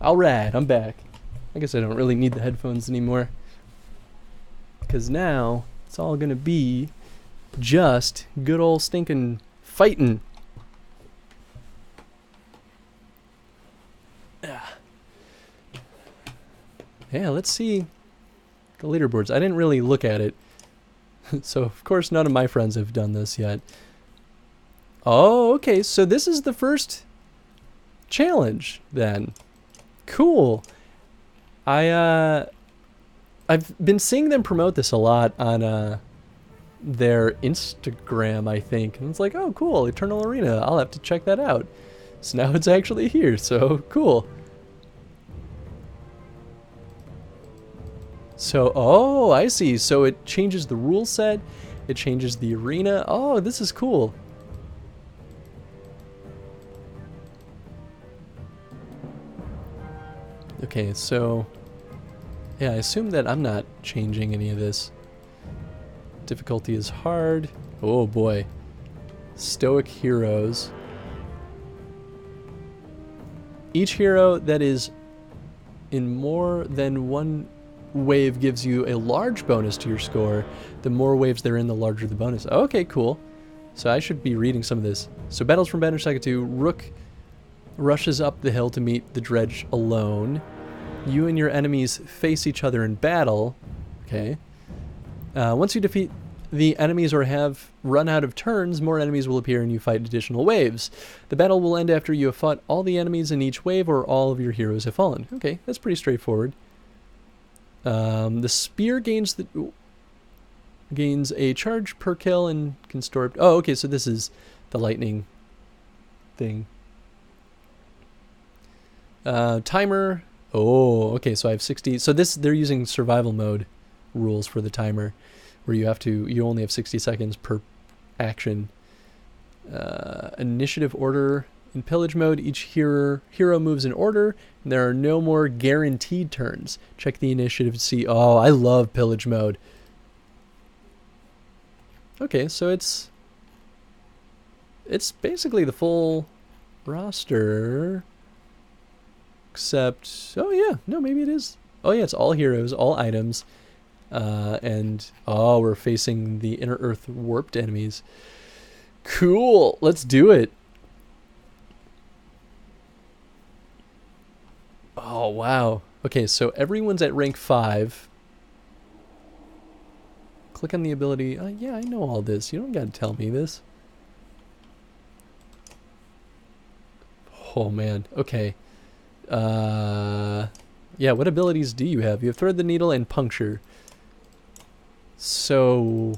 Alright, I'm back. I guess I don't really need the headphones anymore, because now it's all gonna be just good old stinking fighting. Yeah, let's see the leaderboards. I didn't really look at it, so of course none of my friends have done this yet. Oh, okay, so this is the first challenge then. Cool. I've been seeing them promote this a lot on their Instagram, I think. And it's like, oh, cool, Eternal Arena. I'll have to check that out. So now it's actually here, so cool. So, oh, I see. So it changes the rule set. It changes the arena. Oh, this is cool. Okay, so... yeah, I assume that I'm not changing any of this. Difficulty is hard. Oh boy. Stoic heroes. Each hero that is in more than one wave gives you a large bonus to your score. The more waves they're in, the larger the bonus. Okay, cool. So I should be reading some of this. So battles from Banner Saga 2. Rook rushes up the hill to meet the dredge alone. You and your enemies face each other in battle. Okay. Once you defeat the enemies or have run out of turns, more enemies will appear and you fight additional waves. The battle will end after you have fought all the enemies in each wave or all of your heroes have fallen. Okay, that's pretty straightforward. The spear gains a charge per kill and can store... oh, okay, so this is the lightning thing. Timer... oh, okay, so I have 60... so this, they're using survival mode rules for the timer, where you only have 60 seconds per action. Initiative order. In pillage mode, each hero moves in order, and there are no more guaranteed turns. Check the initiative to see... oh, I love pillage mode. Okay, so it's basically the full roster, except... oh yeah, no, maybe it is. Oh yeah, it's all heroes, all items, and oh, we're facing the Inner Earth warped enemies. Cool, let's do it. Oh, wow. Okay, so everyone's at rank 5. Click on the ability. Yeah, I know all this. You don't gotta tell me this. Oh, man. Okay. Yeah, what abilities do you have? You have Thread the Needle and Puncture. So,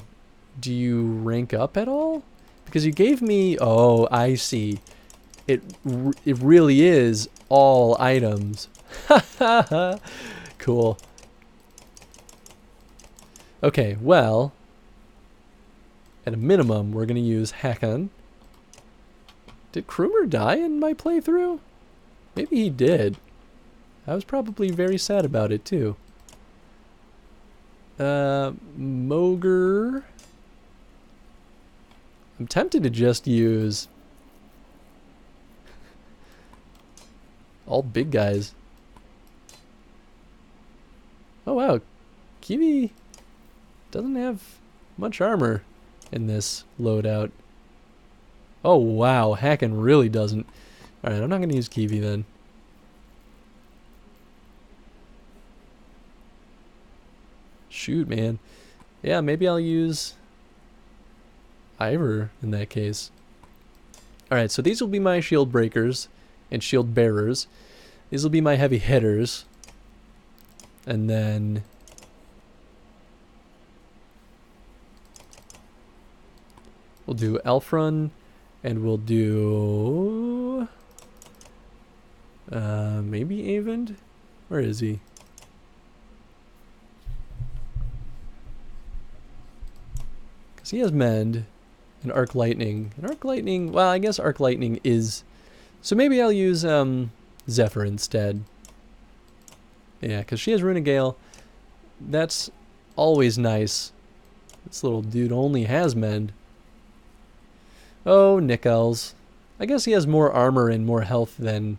do you rank up at all? Because you gave me... oh, I see. It really is all items. Cool. Okay, well, at a minimum, we're going to use Hakon. Did Krumer die in my playthrough? Maybe he did. I was probably very sad about it, too. Mogre. I'm tempted to just use... all big guys. Oh wow, Kiwi doesn't have much armor in this loadout. Oh wow, Hakon really doesn't. Alright, I'm not going to use Kiwi then. Shoot, man. Yeah, maybe I'll use Ivor in that case. Alright, so these will be my shield breakers and shield bearers. These will be my heavy hitters. And then we'll do Elfrun, and we'll do maybe Avend? Where is he? Because he has Mend and Arc Lightning. And Arc Lightning, well, I guess Arc Lightning is... so maybe I'll use Zephyr instead. Yeah, because she has Rune Gale. That's always nice. This little dude only has Mend. Oh, Nickels. I guess he has more armor and more health than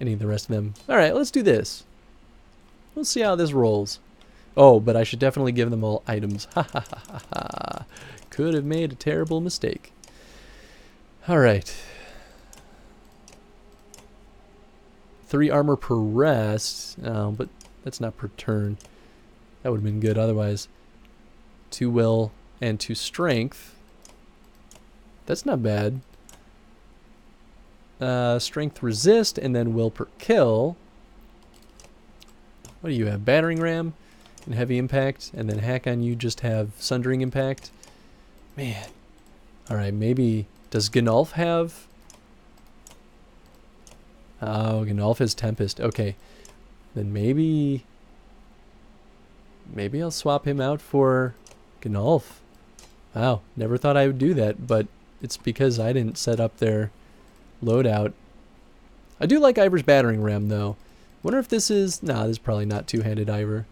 any of the rest of them. Alright, let's do this. We'll see how this rolls. Oh, but I should definitely give them all items. Ha ha ha ha ha. Could have made a terrible mistake. Alright. 3 armor per rest. Oh, but that's not per turn. That would have been good otherwise. 2 will and 2 strength. That's not bad. Strength resist and then will per kill. What do you have? Battering ram and heavy impact, and then Hakon, you just have sundering impact. Man. Alright, maybe... does Gnolf have Oh, Gnolf has Tempest. Okay. Then maybe I'll swap him out for Gnolf. Wow, never thought I would do that, but it's because I didn't set up their loadout. I do like Ivor's battering ram, though. Wonder if this is... Nah, this is probably not two-handed Ivor.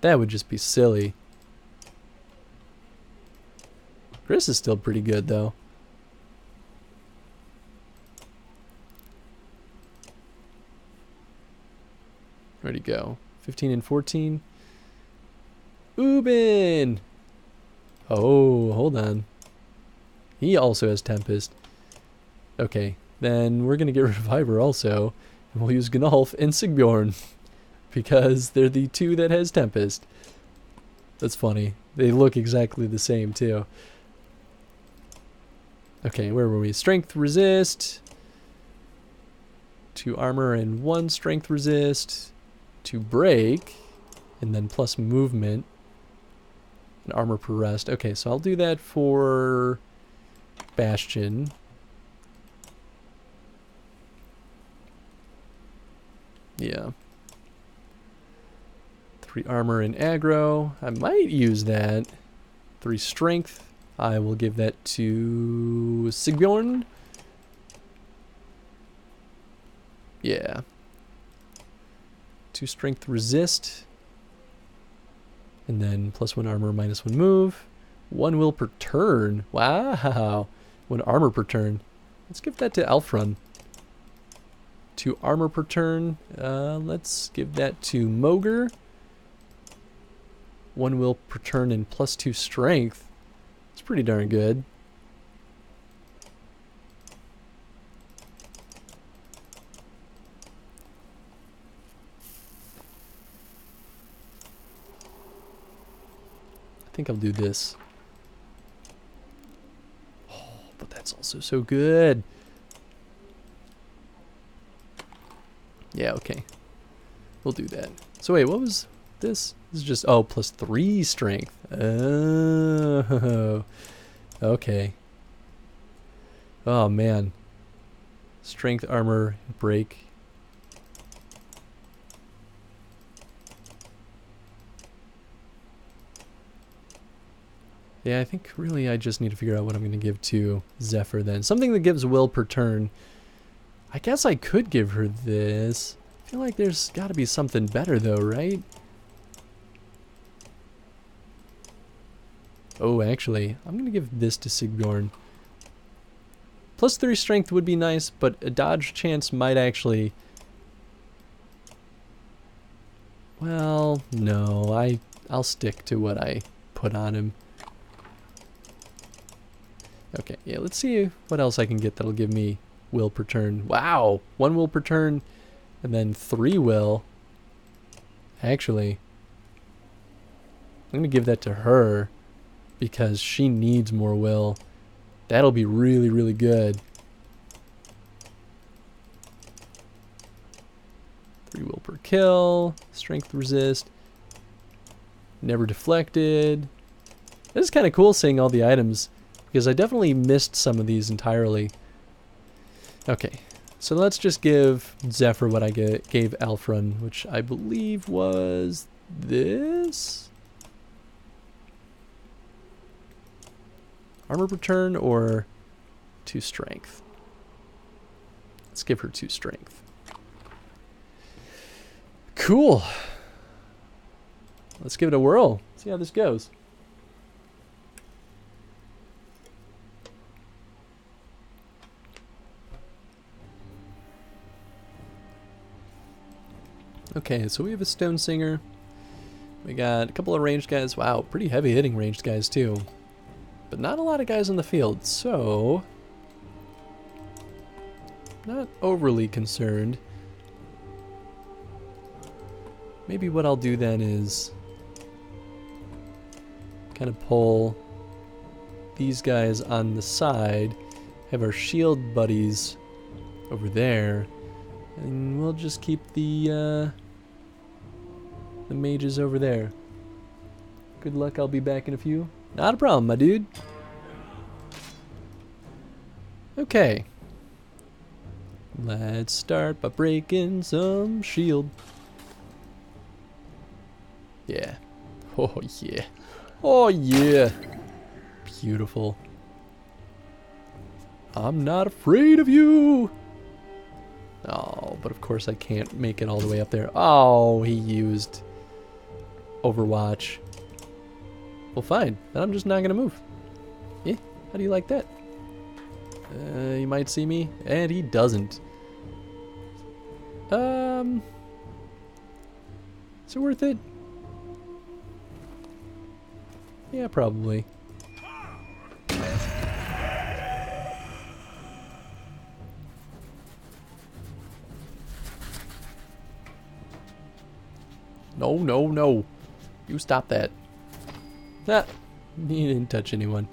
That would just be silly. Chris is still pretty good, though. Where'd he go? 15 and 14. Ubin! Oh, hold on. He also has Tempest. Okay, then we're going to get rid of Ivor also. And we'll use Gnolf and Sigbjorn. Because they're the two that has Tempest. That's funny. They look exactly the same, too. Okay, where were we? Strength resist. 2 armor and 1 strength resist. 2 break. And then plus movement. And armor per rest. Okay, so I'll do that for Bastion. Yeah. 3 armor and aggro. I might use that. 3 strength. I will give that to Sigbjorn. Yeah. 2 strength resist. And then plus 1 armor, minus 1 move. 1 will per turn. Wow. 1 armor per turn. Let's give that to Alfrun. 2 armor per turn. Let's give that to Mogr. 1 will per turn and plus 2 strength. It's pretty darn good. I think I'll do this. Oh, but that's also so good. Yeah, okay. We'll do that. So wait, what was this? This is just, oh, plus 3 strength. Oh, okay. Oh, man. Strength, armor, break. Yeah, I think really I just need to figure out what I'm going to give to Zephyr then. Something that gives will per turn. I guess I could give her this. I feel like there's got to be something better though, right? Oh, actually, I'm going to give this to Sigbjorn. Plus 3 strength would be nice, but a dodge chance might actually... Well, no, I'll stick to what I put on him. Okay, yeah, let's see what else I can get that'll give me will per turn. Wow, 1 will per turn, and then 3 will. Actually, I'm going to give that to her because she needs more will. That'll be really, really good. 3 will per kill, strength resist, never deflected. This is kind of cool seeing all the items, because I definitely missed some of these entirely. Okay, so let's just give Zephyr what I gave Alfrun, which I believe was this? Armor per turn or 2 strength? Let's give her 2 strength. Cool. Let's give it a whirl. See how this goes. Okay, so we have a Stone Singer. We got a couple of ranged guys. Wow, pretty heavy hitting ranged guys too. But not a lot of guys on the field, so... not overly concerned. Maybe what I'll do then is... kind of pull these guys on the side. Have our shield buddies over there. And we'll just keep the mages over there. Good luck, I'll be back in a few. Not a problem, my dude. Okay. Let's start by breaking some shield. Yeah. Oh yeah. Oh yeah. Beautiful. I'm not afraid of you. Oh, but of course I can't make it all the way up there. Oh, he used Overwatch. Well, fine. Then I'm just not gonna move. Yeah, how do you like that? He might see me, and he doesn't. Is it worth it? Yeah, probably. No, no, no. You stop that. Ah, he didn't touch anyone.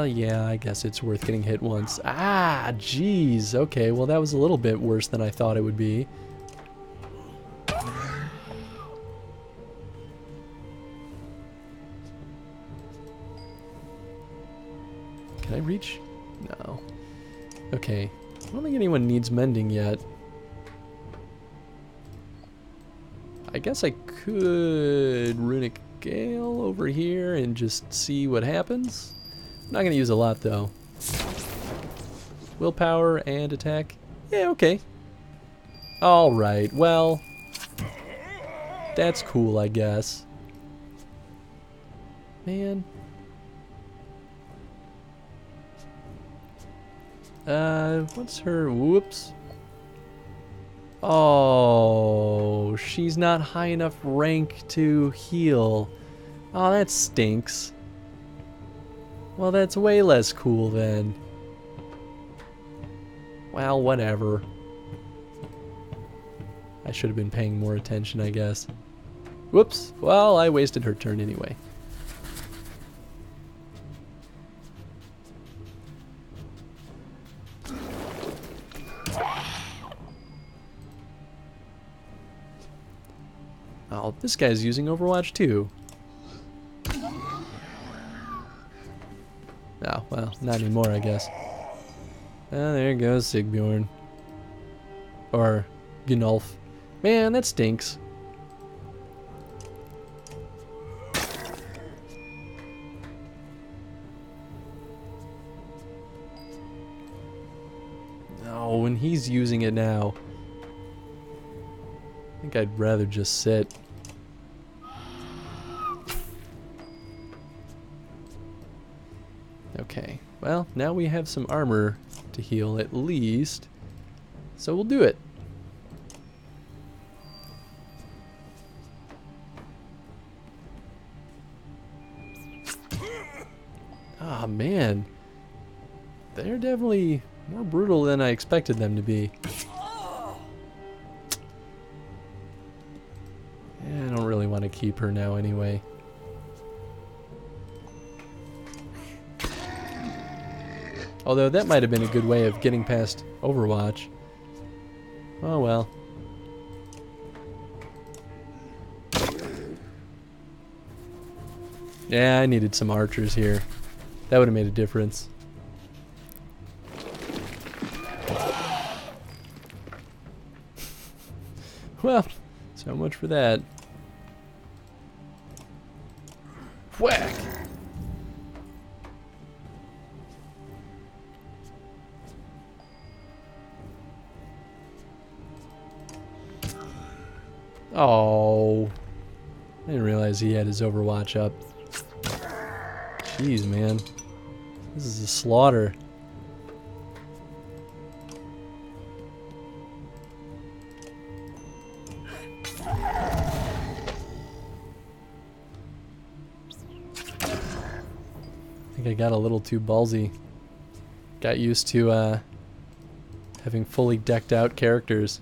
Yeah, I guess it's worth getting hit once. Ah, jeez. Okay, well that was a little bit worse than I thought it would be. Can I reach? No. Okay. I don't think anyone needs mending yet. I guess I could Runic Gale over here and just see what happens. I'm not going to use a lot though. Willpower and attack. Yeah, okay. Alright, well. That's cool, I guess. Man. What's her... Whoops. Oh, she's not high enough rank to heal. Oh, that stinks. Well, that's way less cool then. Well, whatever. I should have been paying more attention, I guess. Whoops. Well, I wasted her turn anyway. Oh, this guy's using Overwatch too. Oh, well, not anymore, I guess. Oh, there goes Sigbjorn. Or Gnolf. Man, that stinks. Oh, and he's using it now. I think I'd rather just sit. Okay, well, now we have some armor to heal at least, so we'll do it. Ah, man. They're definitely more brutal than I expected them to be. Yeah, I don't really want to keep her now anyway. Although that might have been a good way of getting past Overwatch. Oh well. Yeah, I needed some archers here. That would have made a difference. Well, so much for that. Whack! Oh, I didn't realize he had his Overwatch up. Jeez, man. This is a slaughter. I think I got a little too ballsy. Got used to having fully decked out characters.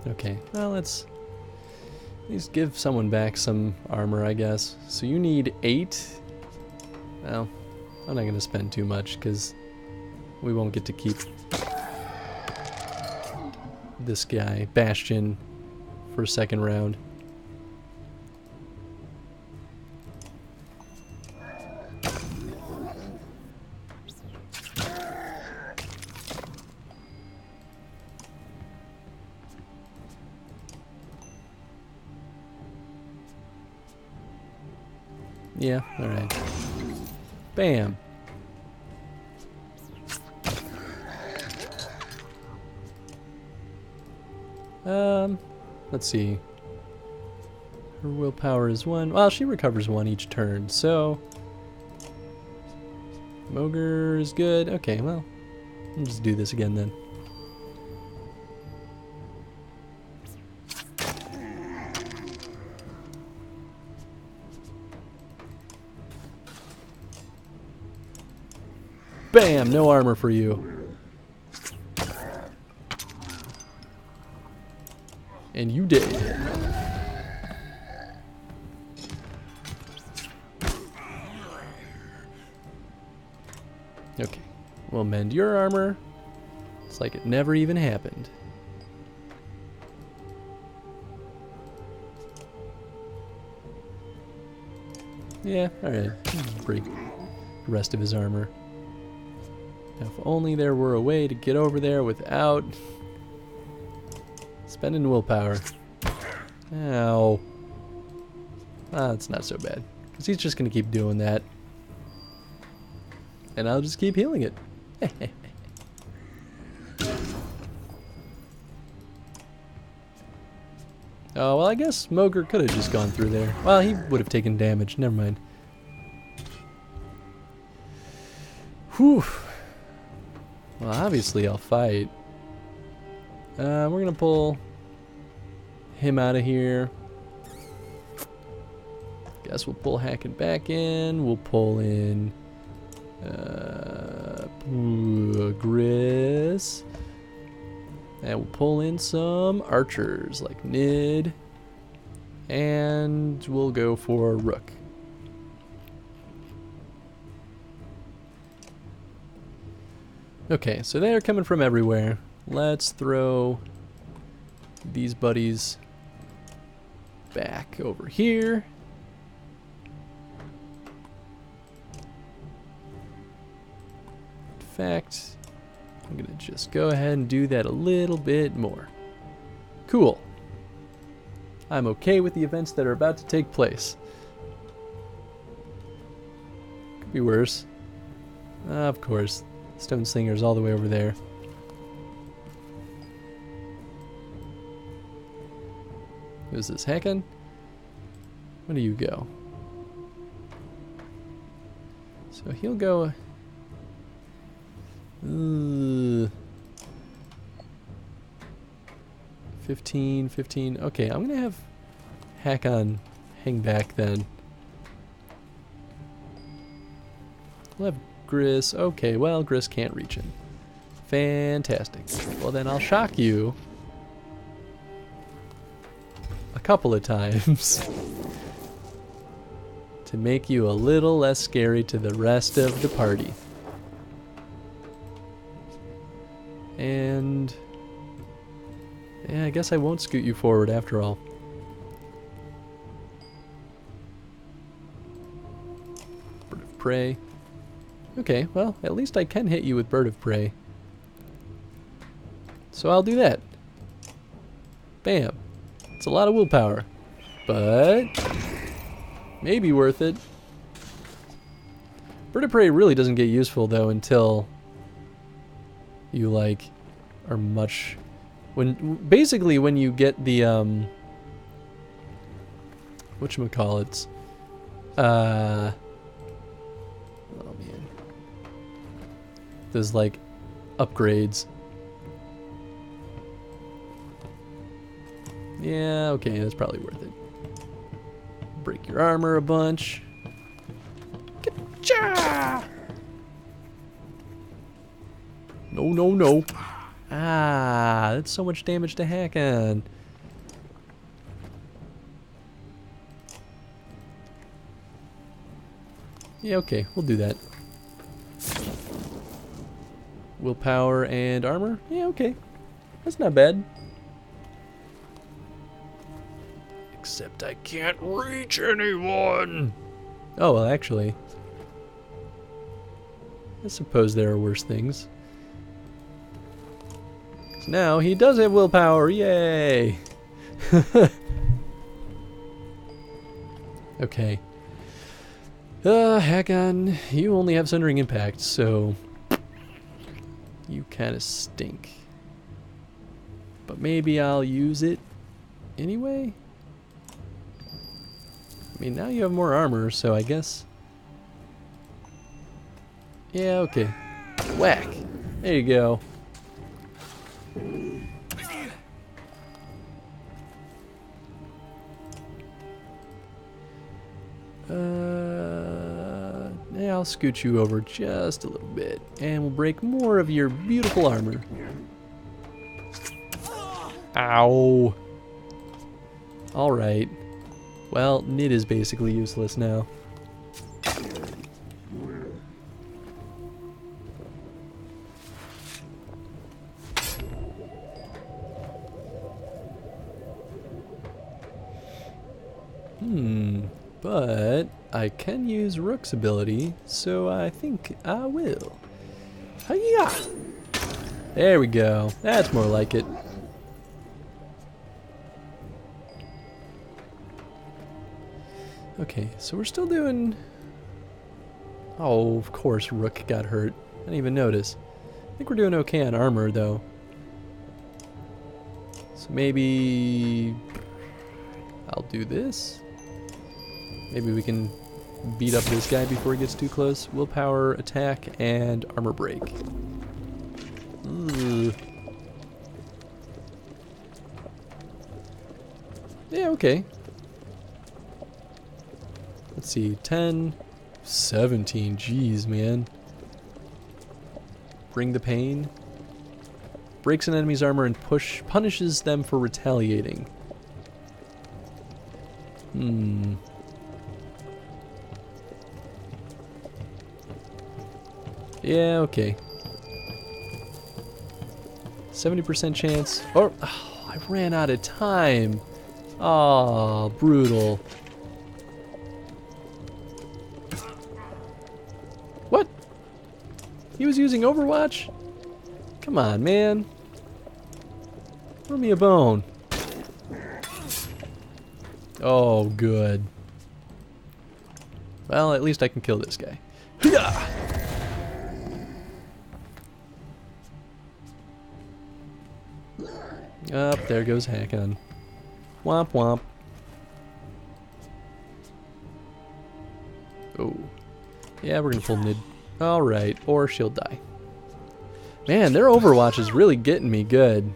Okay, well, let's At least give someone back some armor, I guess. So you need 8. Well, I'm not going to spend too much because we won't get to keep this guy, Bastion, for a second round. Yeah, alright. Bam. Let's see. Her willpower is 1. Well, she recovers 1 each turn, so... Mogre is good. Okay, well, I'll just do this again then. Bam! No armor for you. And you did. Okay. We'll mend your armor. It's like it never even happened. Yeah, alright. Break the rest of his armor. Now, if only there were a way to get over there without spending willpower. Ow. Ah, it's not so bad. Because he's just going to keep doing that. And I'll just keep healing it. Oh, well, I guess Mogre could have just gone through there. Well, he would have taken damage. Never mind. Whew. Well, obviously I'll fight. We're going to pull him out of here. Guess we'll pull Hacken back in. We'll pull in Gris. And we'll pull in some archers like Nid. And we'll go for Rook. Okay, so they're coming from everywhere. Let's throw these buddies back over here. In fact, I'm gonna just go ahead and do that a little bit more. Cool. I'm okay with the events that are about to take place. Could be worse. Of course. Stone Slinger's all the way over there. Who's this, Hacken? Where do you go? So he'll go... 15. Okay, I'm gonna have Hacken hang back then. We'll have Gris. Okay, well, Gris can't reach him. Fantastic. Well, then I'll shock you a couple of times to make you a little less scary to the rest of the party. And yeah, I guess I won't scoot you forward after all. Bird of Prey. Okay, well, at least I can hit you with Bird of Prey. So I'll do that. Bam. It's a lot of willpower, but maybe worth it. Bird of Prey really doesn't get useful though until you like are much basically when you get the whatchamacallits, oh man, those like upgrades. Yeah, okay, that's probably worth it. Break your armor a bunch. Gotcha! No. Ah, that's so much damage to Hacken. Yeah, okay, we'll do that. Willpower and armor? Yeah, okay. That's not bad. Except I can't reach anyone. Oh, well, actually, I suppose there are worse things. So now he does have willpower, yay! Okay. Hakon, you only have Sundering Impact, so you kind of stink. But maybe I'll use it anyway? I mean, now you have more armor, so I guess... Yeah, okay. Whack! There you go. Yeah, I'll scoot you over just a little bit, and we'll break more of your beautiful armor. Ow! Alright. Well, Nid is basically useless now. But I can use Rook's ability, so I think I will. Hiya! There we go. That's more like it. Okay, so we're still doing... Oh, of course Rook got hurt. I didn't even notice. I think we're doing okay on armor, though. So maybe... I'll do this. Maybe we can beat up this guy before he gets too close. Willpower, attack, and armor break. Ugh. Yeah, okay. Let's see, 10, 17, jeez, man. Bring the pain. Breaks an enemy's armor and punishes them for retaliating. Yeah, okay. 70% chance. Oh, I ran out of time. Oh, brutal. What? He was using Overwatch? Come on, man. Throw me a bone. Oh, good. Well, at least I can kill this guy. Hiya! Up, there goes Hakon. Womp womp. Oh. Yeah, we're gonna pull mid. Alright, or she'll die. Man, their Overwatch is really getting me good.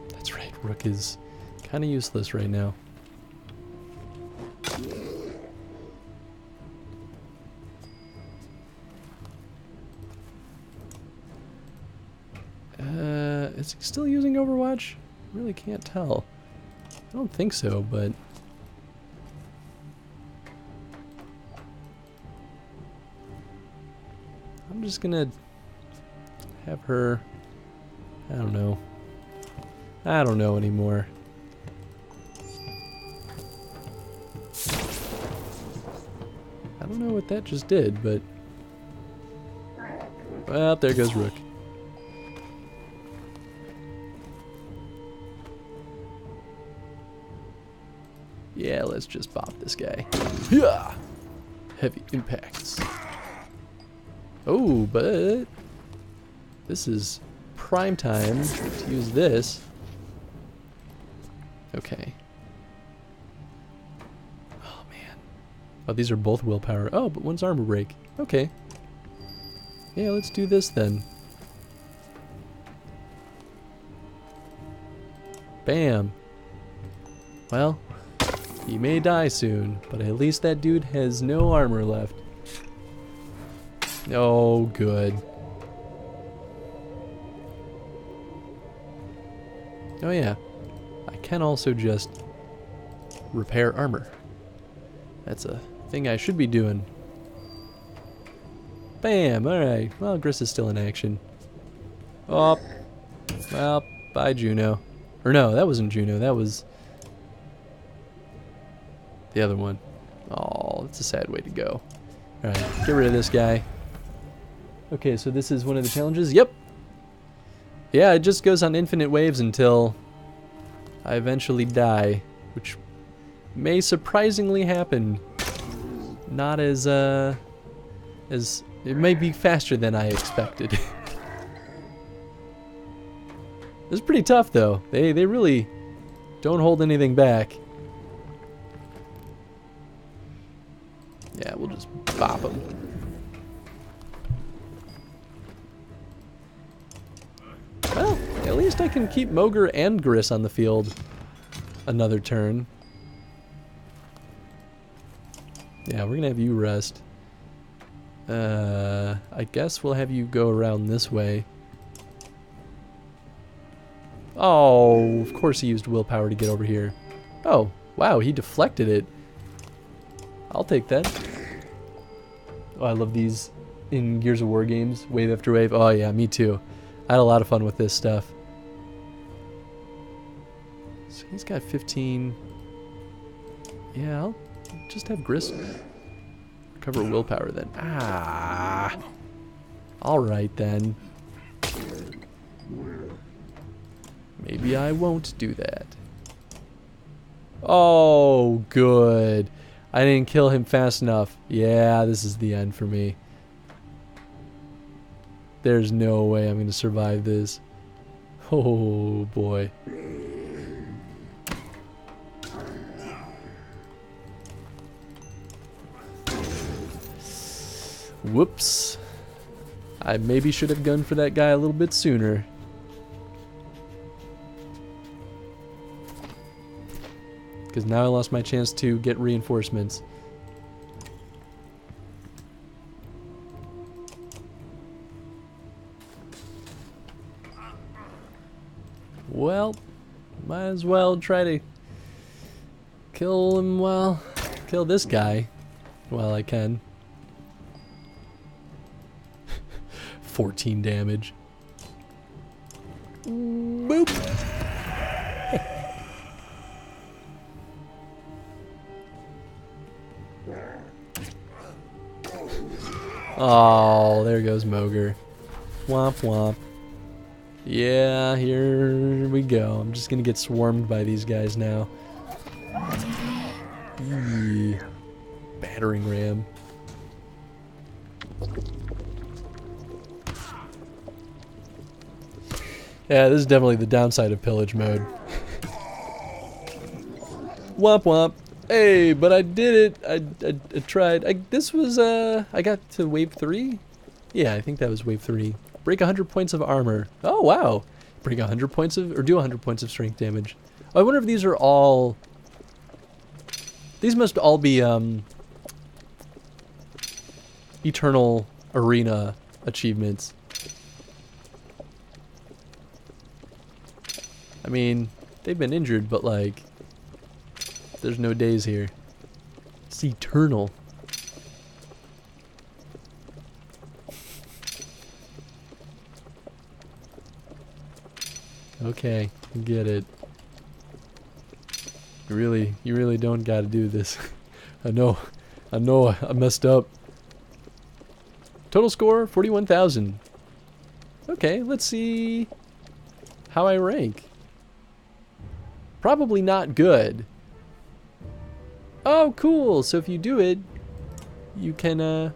That's right, Rook is kind of useless right now. Is he still using Overwatch? Really can't tell. I don't think so, but... I'm just gonna have her... I don't know. I don't know anymore. I don't know what that just did, but... Well, there goes Rook. Yeah, let's just bop this guy. Yeah! Heavy impacts. Oh, but this is prime time to use this. Okay. Oh, man. Oh, these are both willpower. Oh, but one's armor break. Okay. Yeah, let's do this then. Bam. Well, he may die soon, but at least that dude has no armor left. Oh, good. Oh yeah, I can also just repair armor. That's a thing I should be doing. Bam! Alright, well, Gris is still in action. Oh, well, bye Juno. Or no, that wasn't Juno, that was the other one. Oh, that's a sad way to go. Alright, get rid of this guy. Okay, so this is one of the challenges? Yep! Yeah, it just goes on infinite waves until I eventually die, which may surprisingly happen. Not as it may be faster than I expected. It's pretty tough though. They really don't hold anything back. Yeah, we'll just bop them. Well, at least I can keep Mogre and Gris on the field another turn. Yeah, we're gonna have you rest. I guess we'll have you go around this way. Oh, of course he used willpower to get over here. Oh, wow, he deflected it. I'll take that. Oh, I love these in Gears of War games, wave after wave. Oh yeah, me too. I had a lot of fun with this stuff. So he's got 15. Yeah, I'll just have Gris recover willpower then. Ah. Alright then. Maybe I won't do that. Oh, good. I didn't kill him fast enough. Yeah, this is the end for me. There's no way I'm going to survive this. Oh, boy. Whoops. I maybe should have gone for that guy a little bit sooner. Because now I lost my chance to get reinforcements. Well, might as well try to kill him kill this guy while I can. 14 damage. Boop. Oh, there goes Mogre. Womp womp. Yeah, here we go. I'm just gonna get swarmed by these guys now. Eee. Battering ram. Yeah, this is definitely the downside of pillage mode. Womp womp. Hey, but I did it. I tried. This was, I got to wave 3? Yeah, I think that was wave 3. Break 100 points of armor. Oh, wow. Break 100 points of, or do 100 points of strength damage. Oh, I wonder if these are all, these must all be, Eternal Arena achievements. I mean, they've been injured, but like, there's no days here. It's eternal. Okay, get it. You really don't gotta do this. I know I messed up. Total score, 41,000. Okay, let's see how I rank. Probably not good. Oh, cool. So if you do it, you can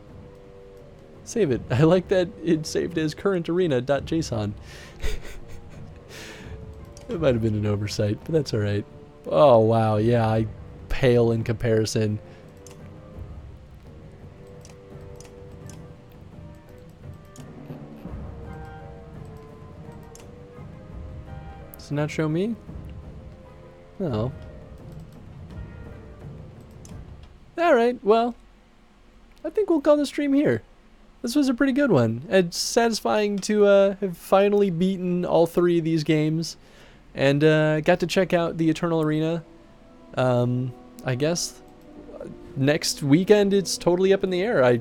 save it. I like that it saved as currentarena.json. It might have been an oversight, but that's alright. Oh, wow. Yeah, I pale in comparison. Does it not show me? No. Alright, well, I think we'll call the stream here. This was a pretty good one. It's satisfying to have finally beaten all 3 of these games. And got to check out the Eternal Arena. I guess next weekend it's totally up in the air. I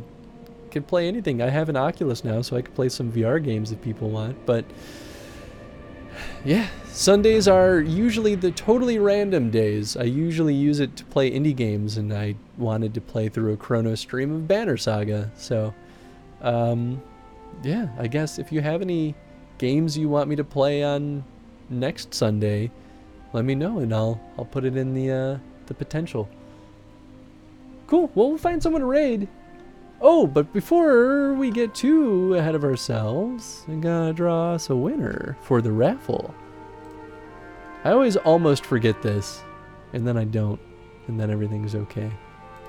can play anything. I have an Oculus now, so I can play some VR games if people want. But yeah, Sundays are usually the totally random days. I usually use it to play indie games, and I wanted to play through a Chrono stream of Banner Saga. So yeah, I guess if you have any games you want me to play on next Sunday, let me know, and I'll put it in the potential. Cool. Well, we'll find someone to raid. Oh, but before we get too ahead of ourselves, I gotta draw us a winner for the raffle. I always almost forget this, and then I don't, and then everything's okay.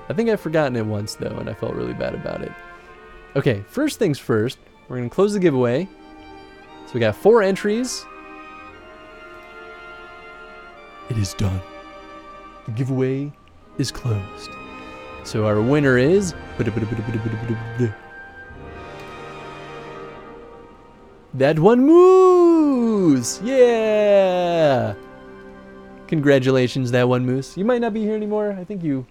I think I've forgotten it once, though, and I felt really bad about it. Okay, first things first, we're gonna close the giveaway. So we got 4 entries. It is done. The giveaway is closed. So our winner is that one moose. Yeah. Congratulations, that one moose. You might not be here anymore. I think you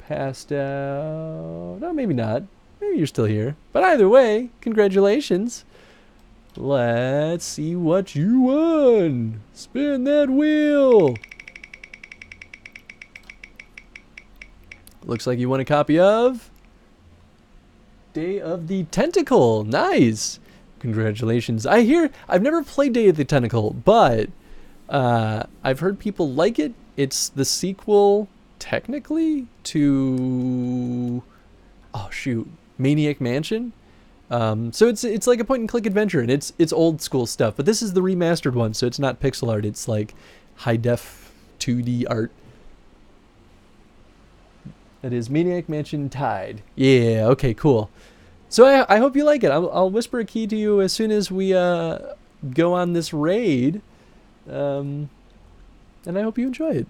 passed out. No, maybe not. Maybe you're still here. But either way, congratulations. Let's see what you won. Spin that wheel. Looks like you won a copy of Day of the Tentacle. Nice. Congratulations. I've never played Day of the Tentacle, but I've heard people like it. It's the sequel, technically, to Maniac Mansion. So it's like a point and click adventure, and it's old school stuff, but this is the remastered one, so it's not pixel art. It's like high def 2D art. That is Maniac Mansion Tide. Yeah, okay, cool. So I hope you like it. I'll whisper a key to you as soon as we go on this raid. And I hope you enjoy it.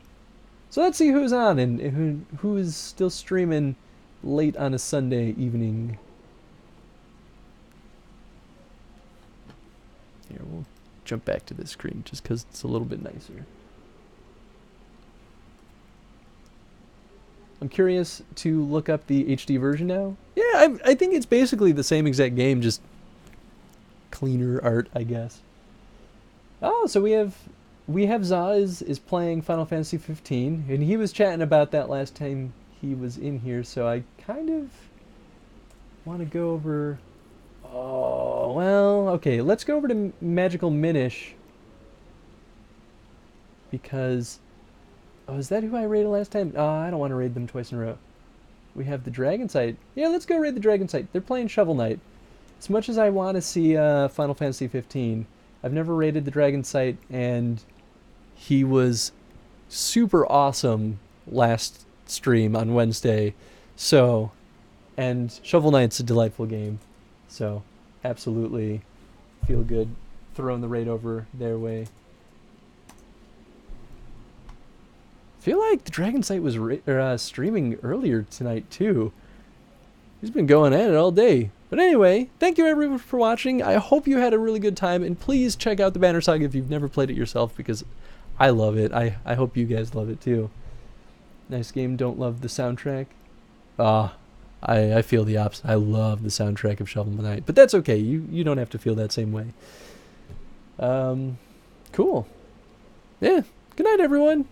So let's see who's on and who is still streaming late on a Sunday evening. Here, we'll jump back to this screen just because it's a little bit nicer. I'm curious to look up the HD version now. Yeah, I think it's basically the same exact game, just cleaner art, I guess. Oh, so we have Zaz is playing Final Fantasy 15, and he was chatting about that last time he was in here, so I kind of want to go over... Oh, well, okay, let's go over to Magical Minish, because... Oh, is that who I raided last time? I don't want to raid them twice in a row. We have the Dragon Sight. Yeah, let's go raid the Dragon Sight. They're playing Shovel Knight. As much as I want to see Final Fantasy 15, I've never raided the Dragon Sight, and he was super awesome last stream on Wednesday. So, and Shovel Knight's a delightful game. So, absolutely feel good throwing the raid over their way. I feel like the Dragon Sight was streaming earlier tonight too. He's been going at it all day. But anyway, thank you everyone for watching. I hope you had a really good time, and please check out the Banner Saga if you've never played it yourself, because I love it. I hope you guys love it too. Nice game. Don't love the soundtrack. I feel the opposite. I love the soundtrack of Shovel Knight, but that's okay. You don't have to feel that same way. Cool. Yeah. Good night, everyone.